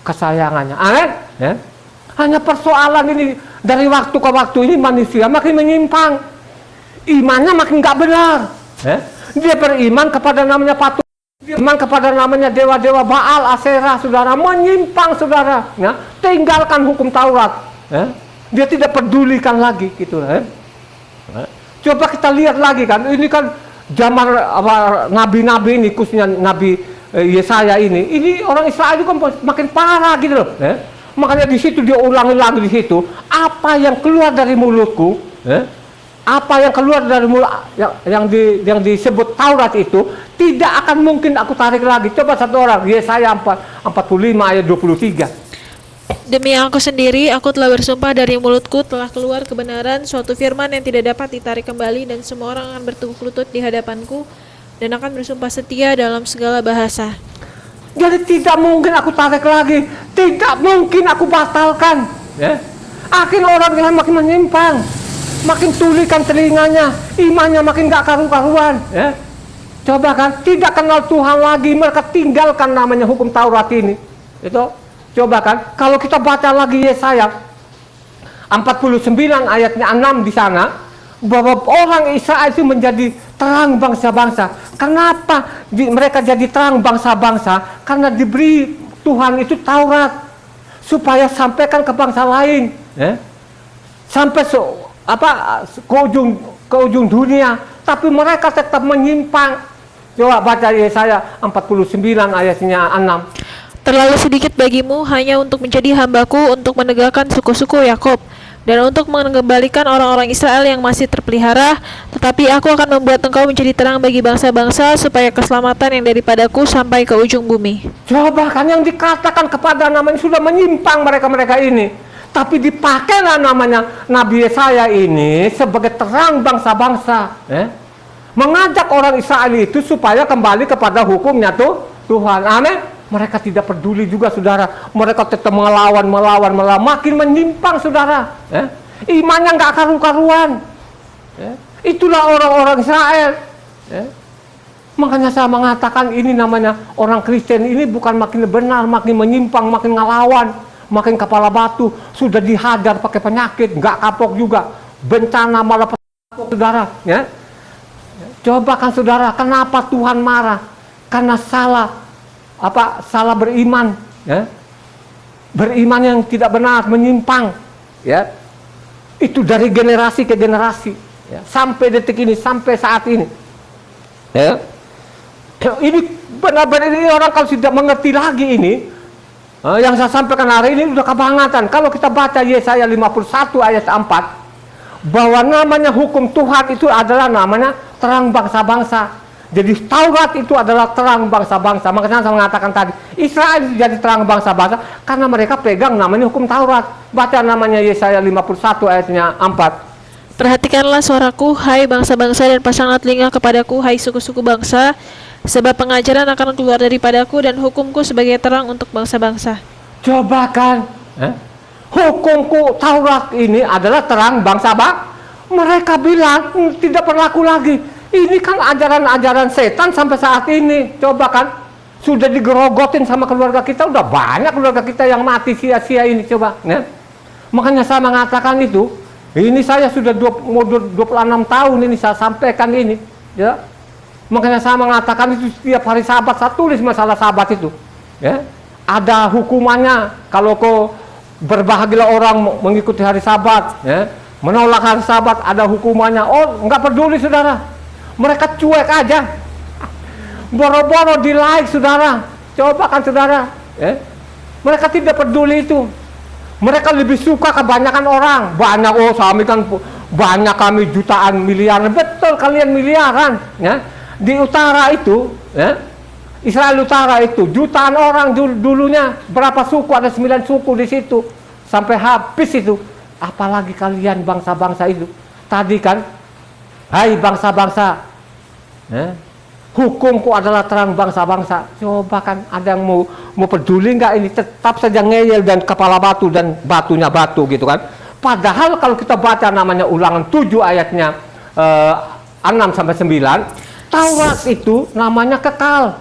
kesayangannya. Amin. Hanya persoalan ini dari waktu ke waktu ini manusia makin menyimpang, imannya makin nggak benar. Dia beriman kepada namanya patung, dia beriman kepada namanya dewa-dewa Baal, Aserah, saudara, menyimpang, saudara. Tinggalkan hukum Taurat. Dia tidak pedulikan lagi, gitu. Coba kita lihat lagi kan, ini kan zaman nabi-nabi ini, khususnya Nabi Yesaya ini orang Israel itu kan makin parah gitu loh. Makanya di situ dia ulangi lagi di situ, apa yang keluar dari mulutku, apa yang keluar dari mulut yang disebut Taurat itu tidak akan mungkin aku tarik lagi. Coba satu orang, Yesaya 45 ayat 23. Demi aku sendiri, aku telah bersumpah, dari mulutku telah keluar kebenaran, suatu firman yang tidak dapat ditarik kembali, dan semua orang akan bertekuk lutut di hadapanku dan akan bersumpah setia dalam segala bahasa. Jadi tidak mungkin aku tarik lagi, tidak mungkin aku batalkan. Akhirnya orang yang makin menyimpang, makin tulikan telinganya, imannya makin gak karu-karuan. Coba kan, tidak kenal Tuhan lagi, mereka tinggalkan namanya hukum Taurat ini. Itu Coba kan, kalau kita baca lagi Yesaya 49 ayatnya 6 di sana, bahwa orang Israel itu menjadi terang bangsa-bangsa. Kenapa mereka jadi terang bangsa-bangsa? Karena diberi Tuhan itu Taurat supaya sampaikan ke bangsa lain, sampai ke ujung dunia. Tapi mereka tetap menyimpang. Coba baca Yesaya 49 ayatnya 6. Terlalu sedikit bagimu hanya untuk menjadi hambaku untuk menegakkan suku-suku Yakub dan untuk mengembalikan orang-orang Israel yang masih terpelihara, tetapi aku akan membuat engkau menjadi terang bagi bangsa-bangsa supaya keselamatan yang daripadaku sampai ke ujung bumi. Coba kan yang dikatakan kepada namanya sudah menyimpang mereka-mereka ini, tapi dipakailah namanya Nabi Yesaya ini sebagai terang bangsa-bangsa, mengajak orang Israel itu supaya kembali kepada hukumnya Tuhan. Amin. Mereka tidak peduli juga, saudara. Mereka tetap melawan, makin menyimpang, saudara. Imannya nggak karu-karuan. Itulah orang-orang Israel. Makanya saya mengatakan ini namanya orang Kristen ini bukan makin benar, makin menyimpang, makin ngelawan, makin kepala batu. Sudah dihadar pakai penyakit, nggak kapok juga. Bencana malah kapok, saudara. Coba kan, saudara, kenapa Tuhan marah? Karena salah beriman, beriman yang tidak benar, menyimpang, itu dari generasi ke generasi, sampai detik ini, sampai saat ini, ini benar-benar ini orang kalau tidak mengerti lagi ini, yang saya sampaikan hari ini sudah kebangetan. Kalau kita baca Yesaya 51 ayat 4, bahwa namanya hukum Tuhan itu adalah namanya terang bangsa-bangsa. Jadi Taurat itu adalah terang bangsa-bangsa. Makanya saya mengatakan tadi, Israel itu jadi terang bangsa-bangsa karena mereka pegang namanya hukum Taurat. Baca namanya Yesaya 51 ayatnya 4. Perhatikanlah suaraku, hai bangsa-bangsa, dan pasanglah telinga kepadaku, hai suku-suku bangsa, sebab pengajaran akan keluar daripadaku dan hukumku sebagai terang untuk bangsa-bangsa. Coba kan, hukumku Taurat ini adalah terang bangsa-bangsa. Mereka bilang tidak berlaku lagi. Ini kan ajaran-ajaran setan sampai saat ini. Coba kan, sudah digerogotin sama keluarga kita. Udah banyak keluarga kita yang mati sia-sia ini. Coba, makanya saya mengatakan itu. Ini saya sudah 26 tahun ini saya sampaikan ini. Makanya saya mengatakan itu setiap hari Sabat saya tulis masalah Sabat itu. Ada hukumannya kalau kau berbahagialah orang mengikuti hari Sabat. Menolak hari Sabat ada hukumannya. Oh, nggak peduli, saudara. Mereka cuek aja, boro-boro di like, saudara. Coba kan, saudara, mereka tidak peduli itu. Mereka lebih suka kebanyakan orang. Banyak, kami kan banyak, kami jutaan, miliaran. Betul, kalian miliaran. Di utara itu, Israel utara itu jutaan orang dulunya. Berapa suku? Ada 9 suku di situ. Sampai habis itu. Apalagi kalian bangsa-bangsa itu. Tadi kan, hai bangsa-bangsa, hukumku adalah terang bangsa-bangsa. Coba kan, ada yang mau peduli nggak ini? Tetap saja ngeyel dan kepala batu dan batunya batu gitu kan. Padahal kalau kita baca namanya Ulangan 7 ayatnya 6-9, Taurat itu namanya kekal,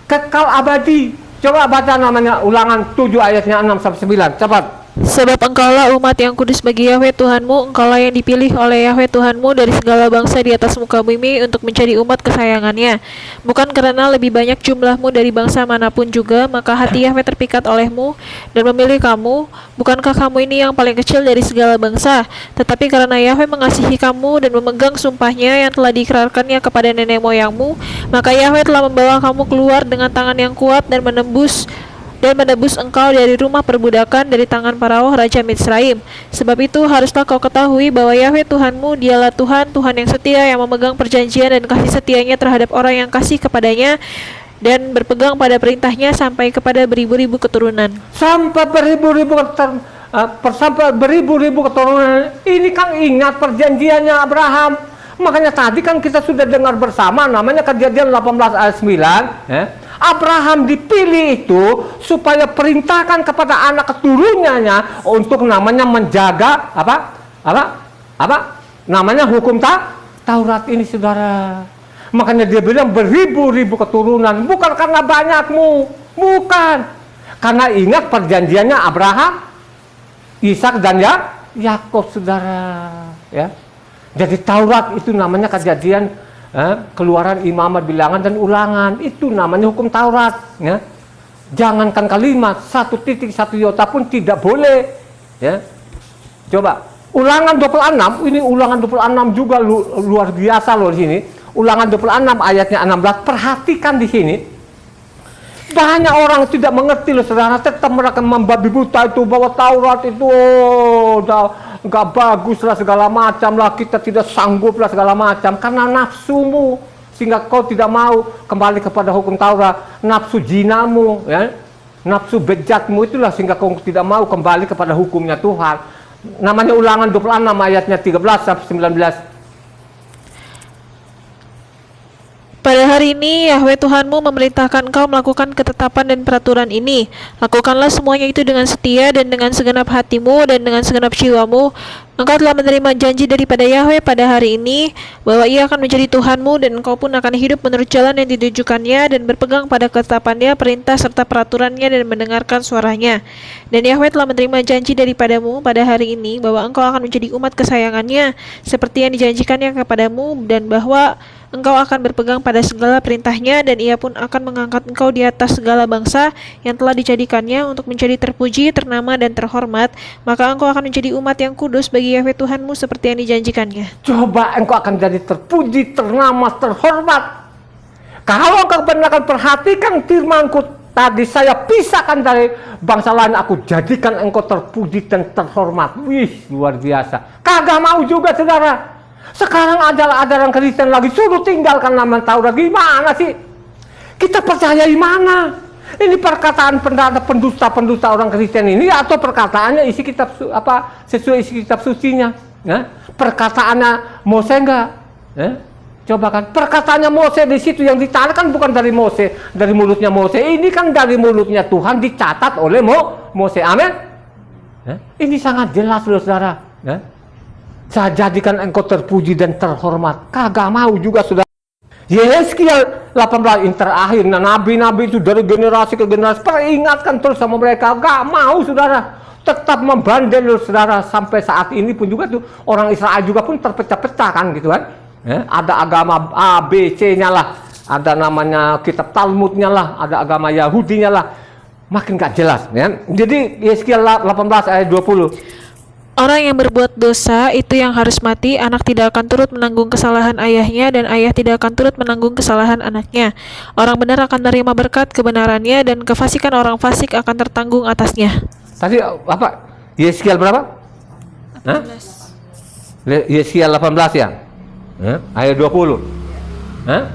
kekal abadi. Coba baca namanya Ulangan 7 ayatnya 6-9, cepat. Sebab engkaulah umat yang kudus bagi Yahweh Tuhanmu, engkaulah yang dipilih oleh Yahweh Tuhanmu dari segala bangsa di atas muka bumi untuk menjadi umat kesayangannya. Bukan karena lebih banyak jumlahmu dari bangsa manapun juga, maka hati Yahweh terpikat olehmu dan memilih kamu. Bukankah kamu ini yang paling kecil dari segala bangsa? Tetapi karena Yahweh mengasihi kamu dan memegang sumpahnya yang telah diikrarkannya kepada nenek moyangmu, maka Yahweh telah membawa kamu keluar dengan tangan yang kuat dan menebus engkau dari rumah perbudakan, dari tangan Farao Raja Mitsraim. Sebab itu haruslah kau ketahui bahwa Yahweh Tuhanmu, dialah Tuhan, Tuhan yang setia, yang memegang perjanjian dan kasih setianya terhadap orang yang kasih kepadanya dan berpegang pada perintahnya sampai kepada beribu-ribu keturunan. Sampai beribu-ribu keturunan. Ini kan ingat perjanjiannya Abraham. Makanya tadi kan kita sudah dengar bersama namanya Kejadian 18 ayat 9, Abraham dipilih itu supaya perintahkan kepada anak keturunannya untuk namanya menjaga namanya hukum Taurat ini, saudara. Makanya dia bilang beribu-ribu keturunan, bukan karena banyakmu, bukan, Karena ingat perjanjiannya Abraham, Ishak dan Yakub, saudara. Ya. Jadi Taurat itu namanya Kejadian, Keluaran, Imamat, Bilangan dan Ulangan. Itu namanya hukum Taurat. Ya. Jangankan kalimat, 1 iota pun tidak boleh. Ya. Coba Ulangan 26, ini Ulangan 26 juga luar biasa loh di sini. Ulangan 26 ayatnya 16. Perhatikan di sini. Banyak orang tidak mengerti loh, saudara. Tetap mereka membabi buta itu bahwa Taurat itu nggak bagus lah, segala macam lah, kita tidak sanggup lah, segala macam, karena nafsumu, sehingga kau tidak mau kembali kepada hukum Taurat. Nafsu jinamu, ya, nafsu bejatmu itulah sehingga kau tidak mau kembali kepada hukumnya Tuhan. Namanya Ulangan 26 ayatnya 13 sampai 19. Pada hari ini, Yahweh Tuhanmu memerintahkan engkau melakukan ketetapan dan peraturan ini. Lakukanlah semuanya itu dengan setia dan dengan segenap hatimu dan dengan segenap jiwamu. Engkau telah menerima janji daripada Yahweh pada hari ini, bahwa Ia akan menjadi Tuhanmu dan engkau pun akan hidup menurut jalan yang ditujukannya dan berpegang pada ketetapannya, perintah serta peraturannya dan mendengarkan suaranya. Dan Yahweh telah menerima janji daripadamu pada hari ini, bahwa engkau akan menjadi umat kesayangannya, seperti yang dijanjikannya kepadamu, dan bahwa engkau akan berpegang pada segala perintahnya, dan Ia pun akan mengangkat engkau di atas segala bangsa yang telah dijadikannya untuk menjadi terpuji, ternama, dan terhormat. Maka engkau akan menjadi umat yang kudus bagi Yahweh Tuhanmu seperti yang dijanjikannya. Coba engkau akan jadi terpuji, ternama, terhormat. Kalau engkau benar perhatikan firmanku tadi, saya pisahkan dari bangsa lain, aku jadikan engkau terpuji dan terhormat. Wih, luar biasa. Kagak mau juga, saudara. Sekarang adalah ajaran Kristen lagi, suruh tinggalkan nama Taurat. Gimana sih? Kita percayai mana? Ini perkataan pendusta orang Kristen ini, atau perkataannya isi kitab sesuai isi kitab sucinya? Ya? Perkataannya Mose enggak? Ya? Coba kan, perkataannya Mose di situ yang ditarik kan bukan dari Mose, dari mulutnya Mose. Ini kan dari mulutnya Tuhan, dicatat oleh Mose. Amin. Ya? Ini sangat jelas, loh, saudara. Ya? Saya jadikan engkau terpuji dan terhormat. Kagak mau juga, saudara. Yeskiel 18 yang terakhir. Nah, nabi-nabi itu dari generasi ke generasi peringatkan terus sama mereka. Gak mau, saudara. Tetap membandel, saudara. Sampai saat ini pun juga tuh orang Israel juga pun terpecah-pecah kan gitu kan. Ya, ada agama A, B, C-nya lah. Ada namanya kitab Talmudnya lah. Ada agama Yahudinya lah. Makin gak jelas. Ya. Jadi Yeskiel 18 ayat 20. Orang yang berbuat dosa itu yang harus mati. Anak tidak akan turut menanggung kesalahan ayahnya, dan ayah tidak akan turut menanggung kesalahan anaknya. Orang benar akan menerima berkat kebenarannya, dan kefasikan orang fasik akan tertanggung atasnya. Tadi apa? Yeskiel berapa? 18. Yeskiel 18 ya? Ayat 20. Hah?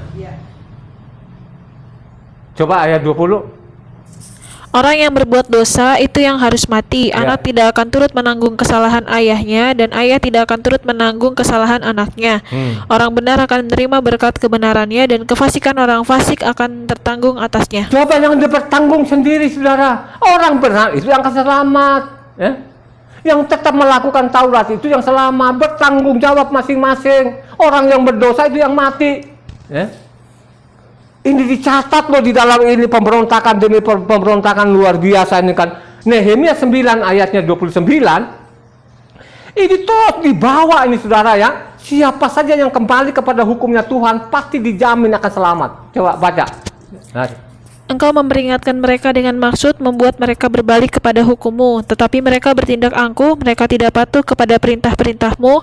Coba ayat 20. Orang yang berbuat dosa itu yang harus mati. Anak tidak akan turut menanggung kesalahan ayahnya, dan ayah tidak akan turut menanggung kesalahan anaknya. Orang benar akan menerima berkat kebenarannya, dan kefasikan orang fasik akan tertanggung atasnya. Coba yang bertanggung sendiri, saudara. Orang benar itu yang akan selamat. Ya? Yang tetap melakukan Taurat itu yang selamat. Bertanggung jawab masing-masing. Orang yang berdosa itu yang mati. Ya? Ini dicatat loh di dalam ini, pemberontakan demi pemberontakan luar biasa ini kan. Nehemia 9 ayatnya 29. Ini terus dibawa ini, saudara, ya. Siapa saja yang kembali kepada hukumnya Tuhan pasti dijamin akan selamat. Coba baca. Nah. Engkau memperingatkan mereka dengan maksud membuat mereka berbalik kepada hukum-Mu, tetapi mereka bertindak angkuh, mereka tidak patuh kepada perintah-perintah-Mu,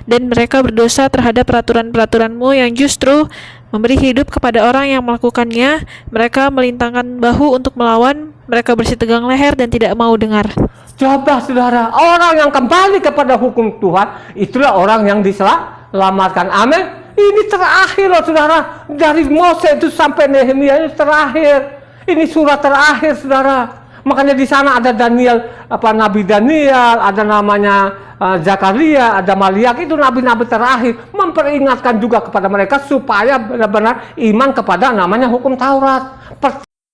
dan mereka berdosa terhadap peraturan-peraturan-Mu yang justru memberi hidup kepada orang yang melakukannya. Mereka melintangkan bahu untuk melawan, mereka bersitegang leher dan tidak mau dengar. Coba, saudara, orang yang kembali kepada hukum Tuhan itulah orang yang diselamatkan. Amin. Ini terakhir loh, saudara. Dari Mose itu sampai Nehemia ini terakhir. Ini surat terakhir, saudara. Makanya di sana ada Daniel, Nabi Daniel, ada namanya Zakaria, ada Maliak, itu nabi-nabi terakhir memperingatkan juga kepada mereka supaya benar-benar iman kepada namanya hukum Taurat.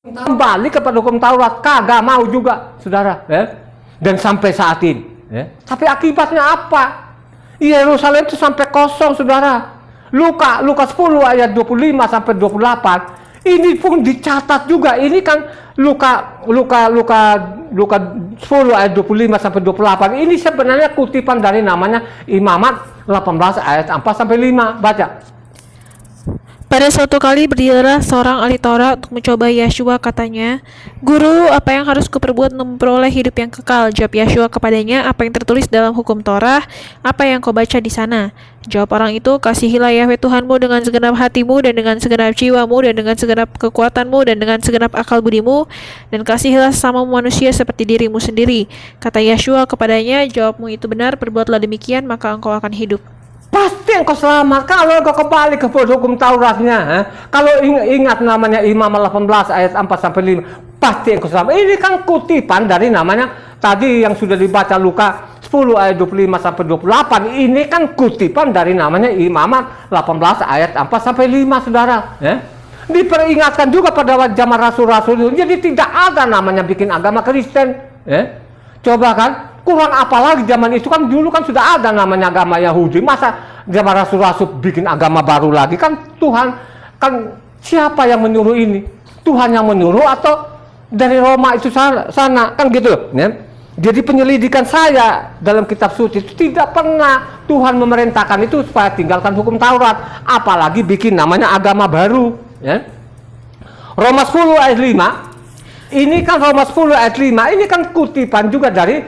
Kembali kepada hukum Taurat, kagak mau juga, saudara. Ya? Dan sampai saat ini. Ya? Tapi akibatnya apa? Yerusalem itu sampai kosong, saudara. Lukas 10 ayat 25 sampai 28. Ini pun dicatat juga. Ini kan Luka 10 ayat 25 sampai 28. Ini sebenarnya kutipan dari namanya Imamat 18 ayat 4 sampai 5. Baca. Pada suatu kali berdirilah seorang ahli Taurat untuk mencoba Yeshua, katanya, "Guru, apa yang harus kuperbuat untuk memperoleh hidup yang kekal?" Jawab Yeshua kepadanya, "Apa yang tertulis dalam hukum Torah? Apa yang kau baca di sana?" Jawab orang itu, "Kasihilah Yahweh Tuhanmu dengan segenap hatimu dan dengan segenap jiwamu dan dengan segenap kekuatanmu dan dengan segenap akal budimu, dan kasihilah sesama manusia seperti dirimu sendiri." Kata Yeshua kepadanya, "Jawabmu itu benar, perbuatlah demikian, maka engkau akan hidup." Pasti engkau selamat kalau engkau kembali ke hukum Tauratnya. Kalau ingat namanya Imam 18 ayat 4 sampai 5, pasti engkau selamat. Ini kan kutipan dari namanya tadi yang sudah dibaca Luka 10 ayat 25 sampai 28. Ini kan kutipan dari namanya Imamat 18 ayat 4 sampai 5, Saudara. Diperingatkan juga pada zaman rasul-rasul itu. Jadi tidak ada namanya bikin agama Kristen. Coba kan, kurang apalagi zaman itu kan dulu kan sudah ada namanya agama Yahudi. Masa zaman rasul-rasul bikin agama baru lagi? Kan Tuhan, kan siapa yang menyuruh ini? Tuhan yang menyuruh atau dari Roma itu sana? Kan gitu. Jadi penyelidikan saya dalam kitab suci itu tidak pernah Tuhan memerintahkan itu supaya tinggalkan hukum Taurat, apalagi bikin namanya agama baru. Roma 10 ayat 5. Ini kan Roma 10 ayat 5, ini kan kutipan juga dari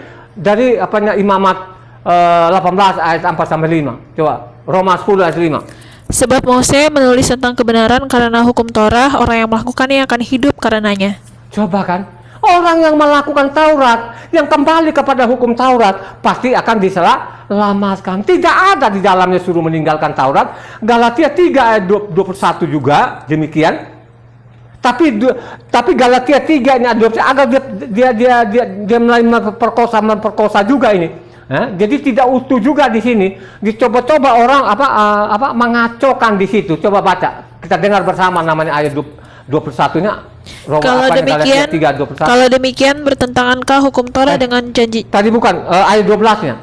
apanya Imamat 18 ayat 4 sampai 5. Coba Roma 10 ayat 5. Sebab Mose menulis tentang kebenaran karena hukum Torah, orang yang melakukannya akan hidup karenanya. Coba kan, orang yang melakukan Taurat, yang kembali kepada hukum Taurat, pasti akan diselamatkan. Tidak ada di dalamnya suruh meninggalkan Taurat. Galatia 3 ayat 21 juga demikian. Tapi Galatia 3 ini adopsi agar dia mulai memperkosa juga ini. Jadi tidak utuh juga di sini. Dicoba-coba orang mengacokan di situ. Coba baca. Kita dengar bersama namanya ayat 21-nya. Kalau demikian bertentangankah hukum Torah dengan janji? Tadi bukan ayat 12-nya.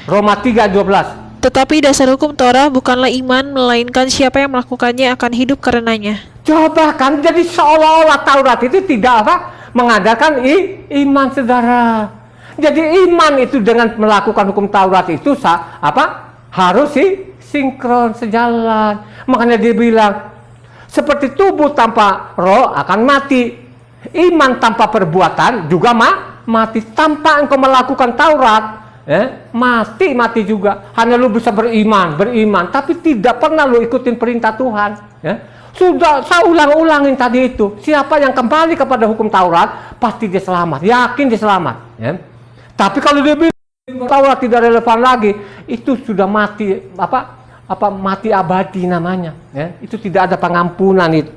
Roma 3 ayat 12. Tetapi dasar hukum Torah bukanlah iman, melainkan siapa yang melakukannya akan hidup karenanya. Coba kan, jadi seolah-olah Taurat itu tidak mengadakan iman, Saudara. Jadi iman itu dengan melakukan hukum Taurat itu harus sinkron, sejalan. Makanya dia bilang seperti tubuh tanpa roh akan mati, iman tanpa perbuatan juga mati. Tanpa engkau melakukan Taurat, mati juga. Hanya lu bisa beriman, tapi tidak pernah lu ikutin perintah Tuhan. Sudah saya ulang-ulangin tadi itu. Siapa yang kembali kepada hukum Taurat, pasti dia selamat. Yakin dia selamat. Tapi kalau dia bilang Taurat tidak relevan lagi, itu sudah mati mati abadi namanya. Itu tidak ada pengampunan itu.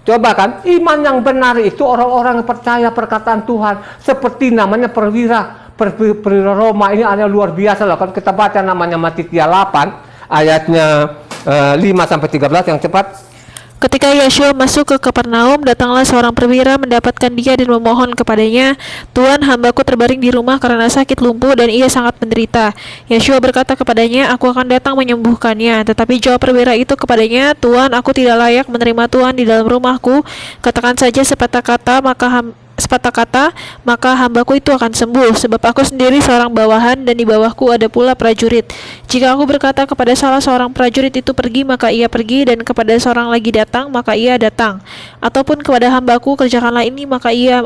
Coba kan, iman yang benar itu orang-orang yang percaya perkataan Tuhan, seperti namanya perwira Roma ini ada luar biasa loh. Kalau kita baca namanya Matitia 8 ayatnya 5 sampai 13 yang cepat. Ketika Yeshua masuk ke Kapernaum, datanglah seorang perwira mendapatkan dia dan memohon kepadanya, "Tuan, hambaku terbaring di rumah karena sakit lumpuh dan ia sangat menderita." Yeshua berkata kepadanya, "Aku akan datang menyembuhkannya." Tetapi jawab perwira itu kepadanya, "Tuan, aku tidak layak menerima Tuan di dalam rumahku. Katakan saja sepatah kata, maka hambaku itu akan sembuh, sebab aku sendiri seorang bawahan dan di bawahku ada pula prajurit. Jika aku berkata kepada salah seorang prajurit itu pergi, maka ia pergi, dan kepada seorang lagi datang, maka ia datang. Ataupun kepada hambaku kerjakanlah ini, maka ia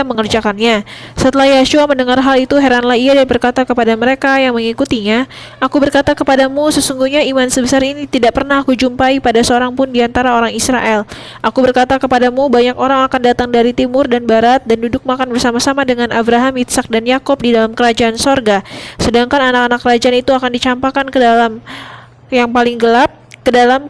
mengerjakannya." Setelah Yeshua mendengar hal itu, heranlah ia dan berkata kepada mereka yang mengikutinya, "Aku berkata kepadamu, sesungguhnya iman sebesar ini tidak pernah aku jumpai pada seorang pun di antara orang Israel. Aku berkata kepadamu, banyak orang akan datang dari timur dan barat dan duduk makan bersama-sama dengan Abraham, Ishak dan Yakub di dalam kerajaan sorga. Sedangkan anak-anak kerajaan itu akan dicampakkan ke dalam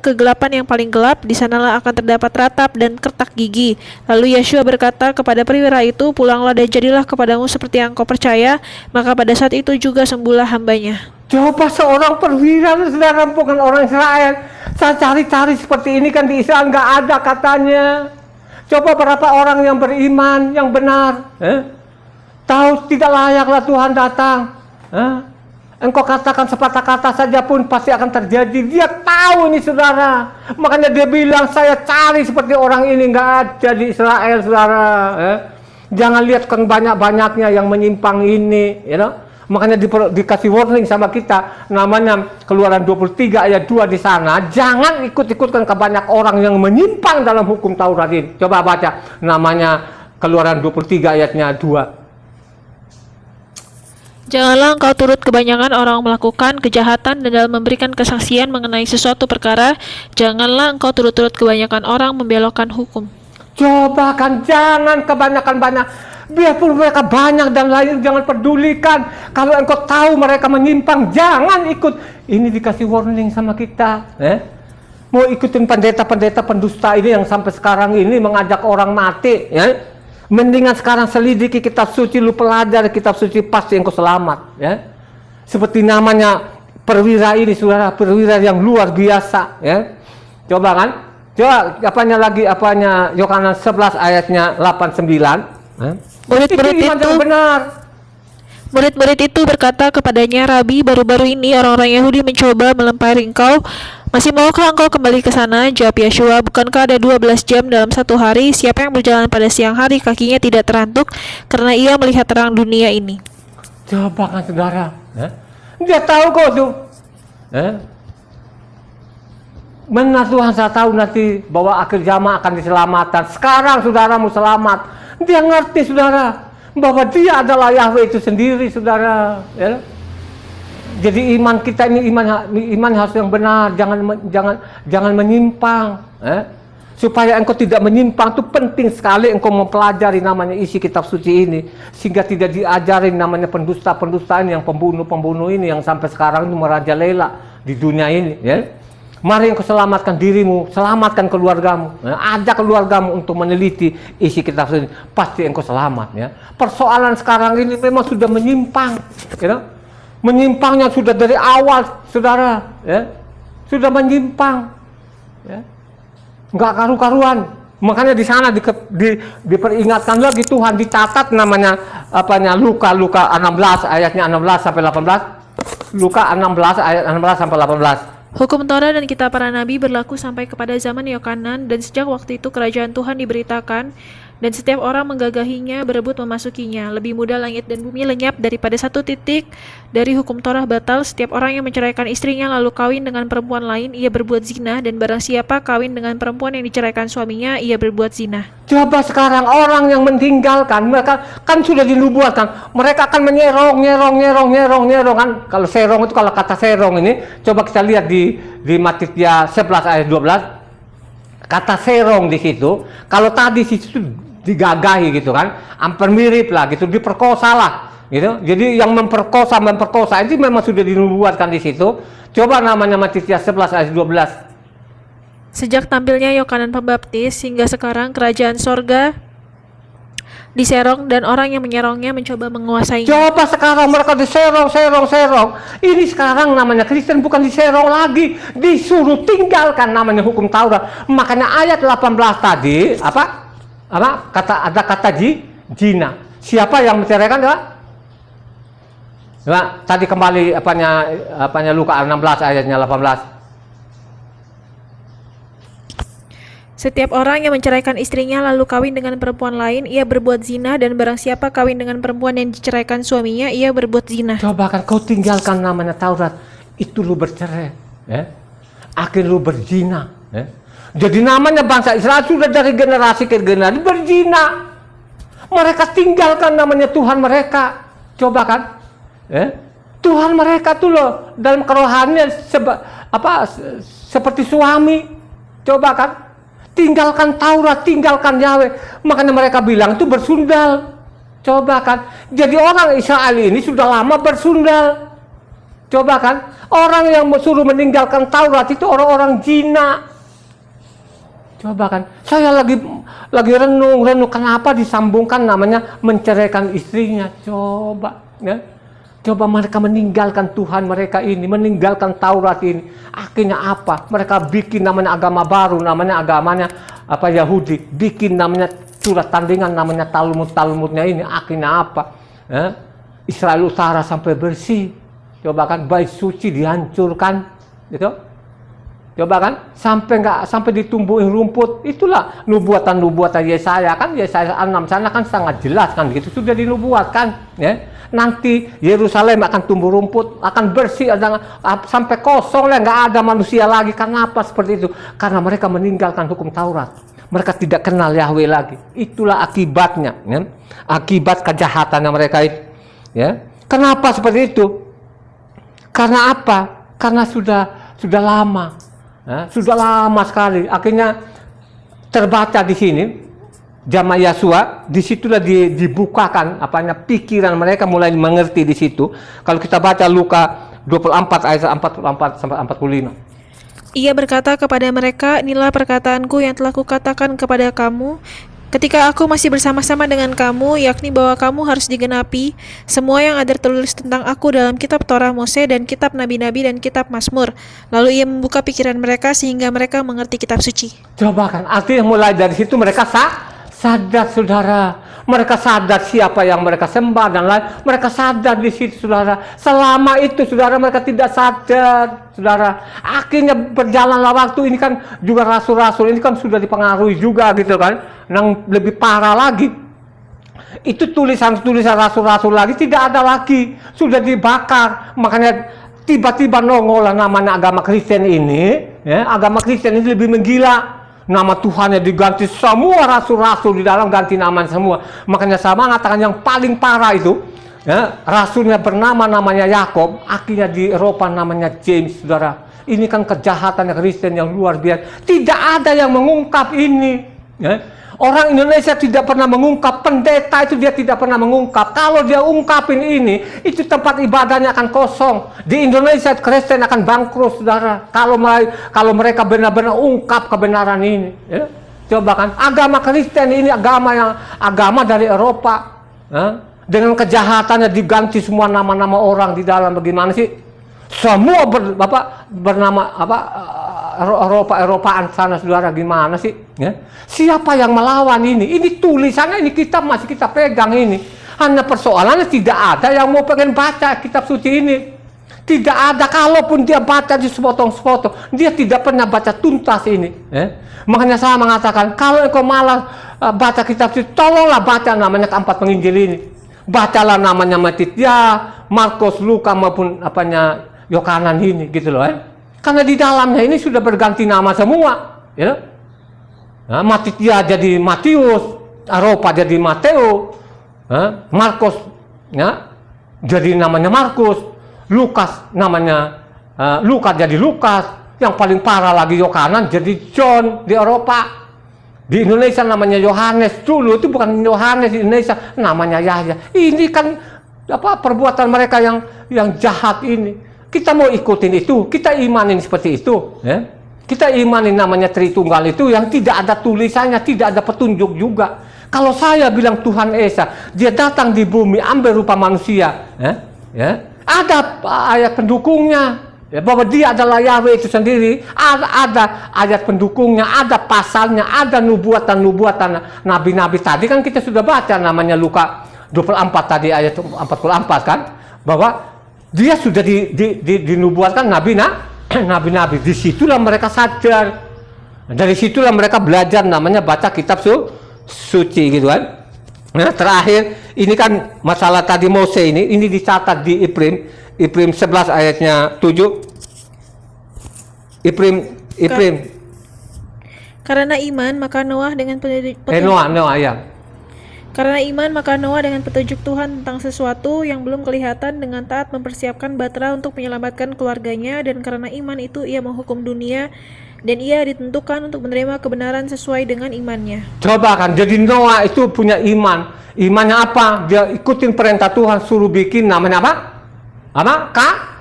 kegelapan yang paling gelap, di sanalah akan terdapat ratap dan kertak gigi." Lalu Yeshua berkata kepada perwira itu, "Pulanglah dan jadilah kepadamu seperti yang kau percaya." Maka pada saat itu juga sembuhlah hambanya. Coba seorang perwira, saudara, bukan orang Israel. Saya cari-cari seperti ini kan di Israel nggak ada katanya. Coba berapa orang yang beriman, yang benar, tahu tidak layaklah Tuhan datang. Engkau katakan sepatah kata saja pun pasti akan terjadi. Dia tahu ini saudara. Makanya dia bilang, saya cari seperti orang ini, nggak ada di Israel saudara. Jangan lihat kan banyak-banyaknya yang menyimpang ini. Makanya dikasih warning sama kita. Namanya Keluaran 23 ayat 2 di sana. Jangan ikut-ikutkan ke banyak orang yang menyimpang dalam hukum Taurat ini. Coba baca namanya Keluaran 23 ayatnya 2. Janganlah engkau turut kebanyakan orang melakukan kejahatan dan dalam memberikan kesaksian mengenai sesuatu perkara, janganlah engkau turut-turut kebanyakan orang membelokkan hukum. Coba kan, jangan kebanyakan banyak. Biarpun mereka banyak dan lain, jangan pedulikan. Kalau engkau tahu mereka menyimpang, jangan ikut. Ini dikasih warning sama kita. Mau ikutin pendeta-pendeta pendusta ini yang sampai sekarang ini mengajak orang mati. Mendingan sekarang selidiki kitab suci, lu pelajari kitab suci, pasti engkau selamat. Seperti namanya perwira ini, saudara, perwira yang luar biasa. Coba kan, coba apanya Yohanes 11 ayatnya 8-9. Murid-murid itu berkata kepadanya, Rabi, baru-baru ini orang-orang Yahudi mencoba melempari engkau. Masih maukah engkau kembali ke sana? Jawab Yeshua, bukankah ada 12 jam dalam satu hari? Siapa yang berjalan pada siang hari, kakinya tidak terantuk, karena ia melihat terang dunia ini. Coba kan saudara, dia tahu kok tuh. Benar Tuhan, saya tahu nanti bahwa akhir zaman akan diselamatkan. Sekarang saudara mau selamat. Dia ngerti saudara, bahwa dia adalah Yahweh itu sendiri saudara. Jadi iman kita ini iman harus yang benar, jangan menyimpang. Supaya engkau tidak menyimpang itu penting sekali engkau mempelajari namanya isi kitab suci ini, sehingga tidak diajarin namanya pendusta-pendusta ini, yang pembunuh-pembunuh ini yang sampai sekarang ini merajalela di dunia ini. Mari engkau selamatkan dirimu, selamatkan keluargamu, ajak keluargamu untuk meneliti isi kitab suci, pasti engkau selamat. Persoalan sekarang ini memang sudah menyimpang. Menyimpangnya sudah dari awal, saudara, sudah menyimpang, nggak karu-karuan. Makanya di sana diperingatkan lagi Tuhan, dicatat namanya Luka 16 ayatnya 16 sampai 18. Luka 16 ayat 16 sampai 18. Hukum Torah dan kitab para nabi berlaku sampai kepada zaman Yohanan, dan sejak waktu itu kerajaan Tuhan diberitakan, dan setiap orang menggagahinya, berebut memasukinya. Lebih mudah langit dan bumi lenyap daripada satu titik dari hukum Torah batal. Setiap orang yang menceraikan istrinya lalu kawin dengan perempuan lain, ia berbuat zina, dan barang siapa kawin dengan perempuan yang diceraikan suaminya, ia berbuat zina. Coba sekarang orang yang meninggalkan, mereka kan sudah dinubuatkan, mereka akan nyerong kan. Kalau serong itu, kalau kata serong ini, coba kita lihat di Matius 11 ayat 12. Kata serong di situ, kalau tadi situ digagahi gitu kan, hampir mirip lah gitu, diperkosa lah gitu. Jadi yang memperkosa itu memang sudah dinubuatkan di situ. Coba namanya Matius 11 ayat 12. Sejak tampilnya Yohanan Pembaptis hingga sekarang kerajaan sorga diserong, dan orang yang menyerongnya mencoba menguasainya. Coba sekarang mereka diserong. Ini sekarang namanya Kristen bukan diserong lagi, disuruh tinggalkan namanya hukum Taurat. Makanya ayat 18 tadi ada kata zina. Siapa yang menceraikan? Tadi kembali Luka 16 ayatnya 18. Setiap orang yang menceraikan istrinya lalu kawin dengan perempuan lain, ia berbuat zina, dan barang siapa kawin dengan perempuan yang diceraikan suaminya, ia berbuat zina. Coba kan kau tinggalkan namanya Taurat, itu lu bercerai, akhir lu berzina. Jadi namanya bangsa Israel sudah dari generasi ke generasi berzina. Mereka tinggalkan namanya Tuhan mereka. Coba kan, Tuhan mereka tuh loh dalam kerohanian seperti suami. Coba kan, tinggalkan Taurat, tinggalkan Yahweh. Makanya mereka bilang itu bersundal. Coba kan, jadi orang Israel ini sudah lama bersundal. Coba kan, orang yang suruh meninggalkan Taurat itu orang-orang zina. Coba kan, saya lagi renung kenapa disambungkan namanya menceraikan istrinya. Coba coba mereka meninggalkan Tuhan mereka ini, meninggalkan Taurat ini. Akhirnya apa? Mereka bikin namanya agama baru, namanya agamanya Yahudi, bikin namanya surat tandingan namanya Talmudnya ini. Akhirnya apa? Israel Utara sampai bersih. Coba kan, bait suci dihancurkan, gitu. Coba kan, sampai ditumbuhin rumput. Itulah nubuatan Yesaya kan, Yesaya 6 sana kan sangat jelas kan, gitu sudah dinubuatkan, ya. Nanti Yerusalem akan tumbuh rumput, akan bersih, sampai kosong lah, nggak ada manusia lagi. Kenapa seperti itu? Karena mereka meninggalkan hukum Taurat. Mereka tidak kenal Yahweh lagi. Itulah akibatnya, ya. Akibat kejahatannya mereka itu, ya. Kenapa seperti itu? Karena apa? Karena sudah lama, ya, sudah lama sekali. Akhirnya terbaca di sini, zaman Yesua, disitulah dibukakan pikiran mereka mulai mengerti di situ. Kalau kita baca Luka 24 ayat 44 sampai 45. Ia berkata kepada mereka, inilah perkataanku yang telah kukatakan kepada kamu ketika aku masih bersama-sama dengan kamu, yakni bahwa kamu harus digenapi semua yang ada tertulis tentang aku dalam kitab Torah Mose dan kitab Nabi-Nabi dan kitab Mazmur. Lalu ia membuka pikiran mereka sehingga mereka mengerti kitab suci. Coba kan, artinya mulai dari situ mereka sadar, saudara. Mereka sadar siapa yang mereka sembah dan lain. Mereka sadar di situ, saudara. Selama itu, saudara, mereka tidak sadar, saudara. Akhirnya berjalanlah waktu, ini kan juga rasul-rasul ini kan sudah dipengaruhi juga, gitu kan. Yang lebih parah lagi, itu tulisan-tulisan rasul-rasul lagi tidak ada lagi, sudah dibakar. Makanya tiba-tiba nongol lah namanya agama Kristen ini, ya. Agama Kristen ini lebih menggila. Nama Tuhannya diganti, semua rasul-rasul di dalam ganti nama semua. Makanya saya mengatakan yang paling parah itu, ya, rasulnya namanya Yakob, akhirnya di Eropa namanya James, saudara. Ini kan kejahatan Kristen yang luar biasa. Tidak ada yang mengungkap ini, ya. Orang Indonesia tidak pernah mengungkap, pendeta itu dia tidak pernah mengungkap. Kalau dia ungkapin ini, itu tempat ibadahnya akan kosong. Di Indonesia Kristen akan bangkrut, saudara. Kalau mereka benar-benar ungkap kebenaran ini, ya. Coba kan, agama Kristen ini agama dari Eropa, ya. Dengan kejahatannya diganti semua nama-nama orang di dalam. Bagaimana sih? Semua bernama Eropaan sana, saudara, gimana sih? Ya? Siapa yang melawan ini? Ini tulisannya, ini kitab masih kita pegang ini. Hanya persoalannya tidak ada yang mau pengen baca kitab suci ini. Tidak ada, kalaupun dia baca di sepotong-sepotong, dia tidak pernah baca tuntas ini. Ya? Makanya saya mengatakan, kalau engkau malas baca kitab suci, tolonglah baca namanya keempat penginjil ini. Bacalah namanya Matitia, Markus, Luka maupun Yohanan ini, gitu loh. Karena di dalamnya ini sudah berganti nama semua, ya. Nah, Matitia jadi Matius, Eropa jadi Mateo, Markus, ya, jadi namanya Markus, Lukas namanya Lukas jadi Lukas, yang paling parah lagi Yohanan jadi John di Eropa. Di Indonesia namanya Yohanes, dulu itu bukan Yohanes, di Indonesia namanya Yahya. Ini kan perbuatan mereka yang jahat ini. Kita mau ikutin itu, kita imanin seperti itu, ya. Kita imanin namanya Tritunggal itu yang tidak ada tulisannya, tidak ada petunjuk juga. Kalau saya bilang Tuhan Esa, dia datang di bumi ambil rupa manusia, ya. Ada ayat pendukungnya, ya, bahwa dia adalah Yahweh itu sendiri. Ada ayat pendukungnya, ada pasalnya, ada nubuatan nabi-nabi tadi kan kita sudah baca namanya Luka 24 tadi ayat 44 kan, bahwa dia sudah dinubuatkan nabi-nabi. Disitulah mereka sadar. Dari situlah mereka belajar namanya baca kitab suci, gitu kan. Nah, terakhir ini kan masalah tadi Mose ini dicatat di Ifrim 11 ayatnya 7. Ifrim. Karena iman maka Noah dengan petunjuk Noah ya. Karena iman maka Noah dengan petunjuk Tuhan tentang sesuatu yang belum kelihatan dengan taat mempersiapkan batra untuk menyelamatkan keluarganya, dan karena iman itu ia menghukum dunia dan ia ditentukan untuk menerima kebenaran sesuai dengan imannya. Coba kan, jadi Noah itu punya iman. Imannya apa? Dia ikutin perintah Tuhan, suruh bikin namanya apa?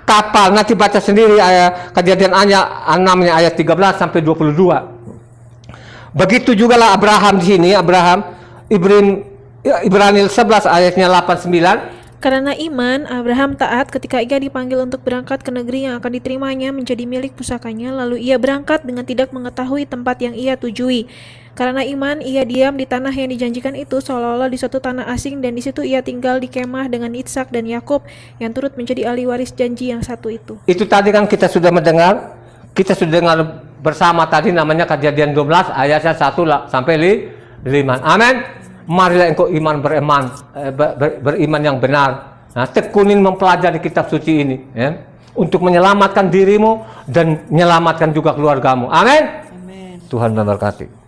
Kapal. Nanti baca sendiri Kejadian ayat 13 sampai 22. Begitu juga lah Abraham di sini, Ibrani 11 ayatnya 8-9. Karena iman, Abraham taat ketika ia dipanggil untuk berangkat ke negeri yang akan diterimanya menjadi milik pusakanya, lalu ia berangkat dengan tidak mengetahui tempat yang ia tujui. Karena iman, ia diam di tanah yang dijanjikan itu seolah-olah di suatu tanah asing, dan di situ ia tinggal di kemah dengan Ishak dan Yakub yang turut menjadi ahli waris janji yang satu itu. Itu tadi kan kita sudah mendengar, kita sudah dengar bersama tadi, namanya Kejadian 12 ayatnya 1 sampai 5. Amin. Marilah engkau beriman yang benar. Nah, tekunin mempelajari kitab suci ini, ya, untuk menyelamatkan dirimu dan menyelamatkan juga keluargamu. Amin. Amin. Tuhan memberkati.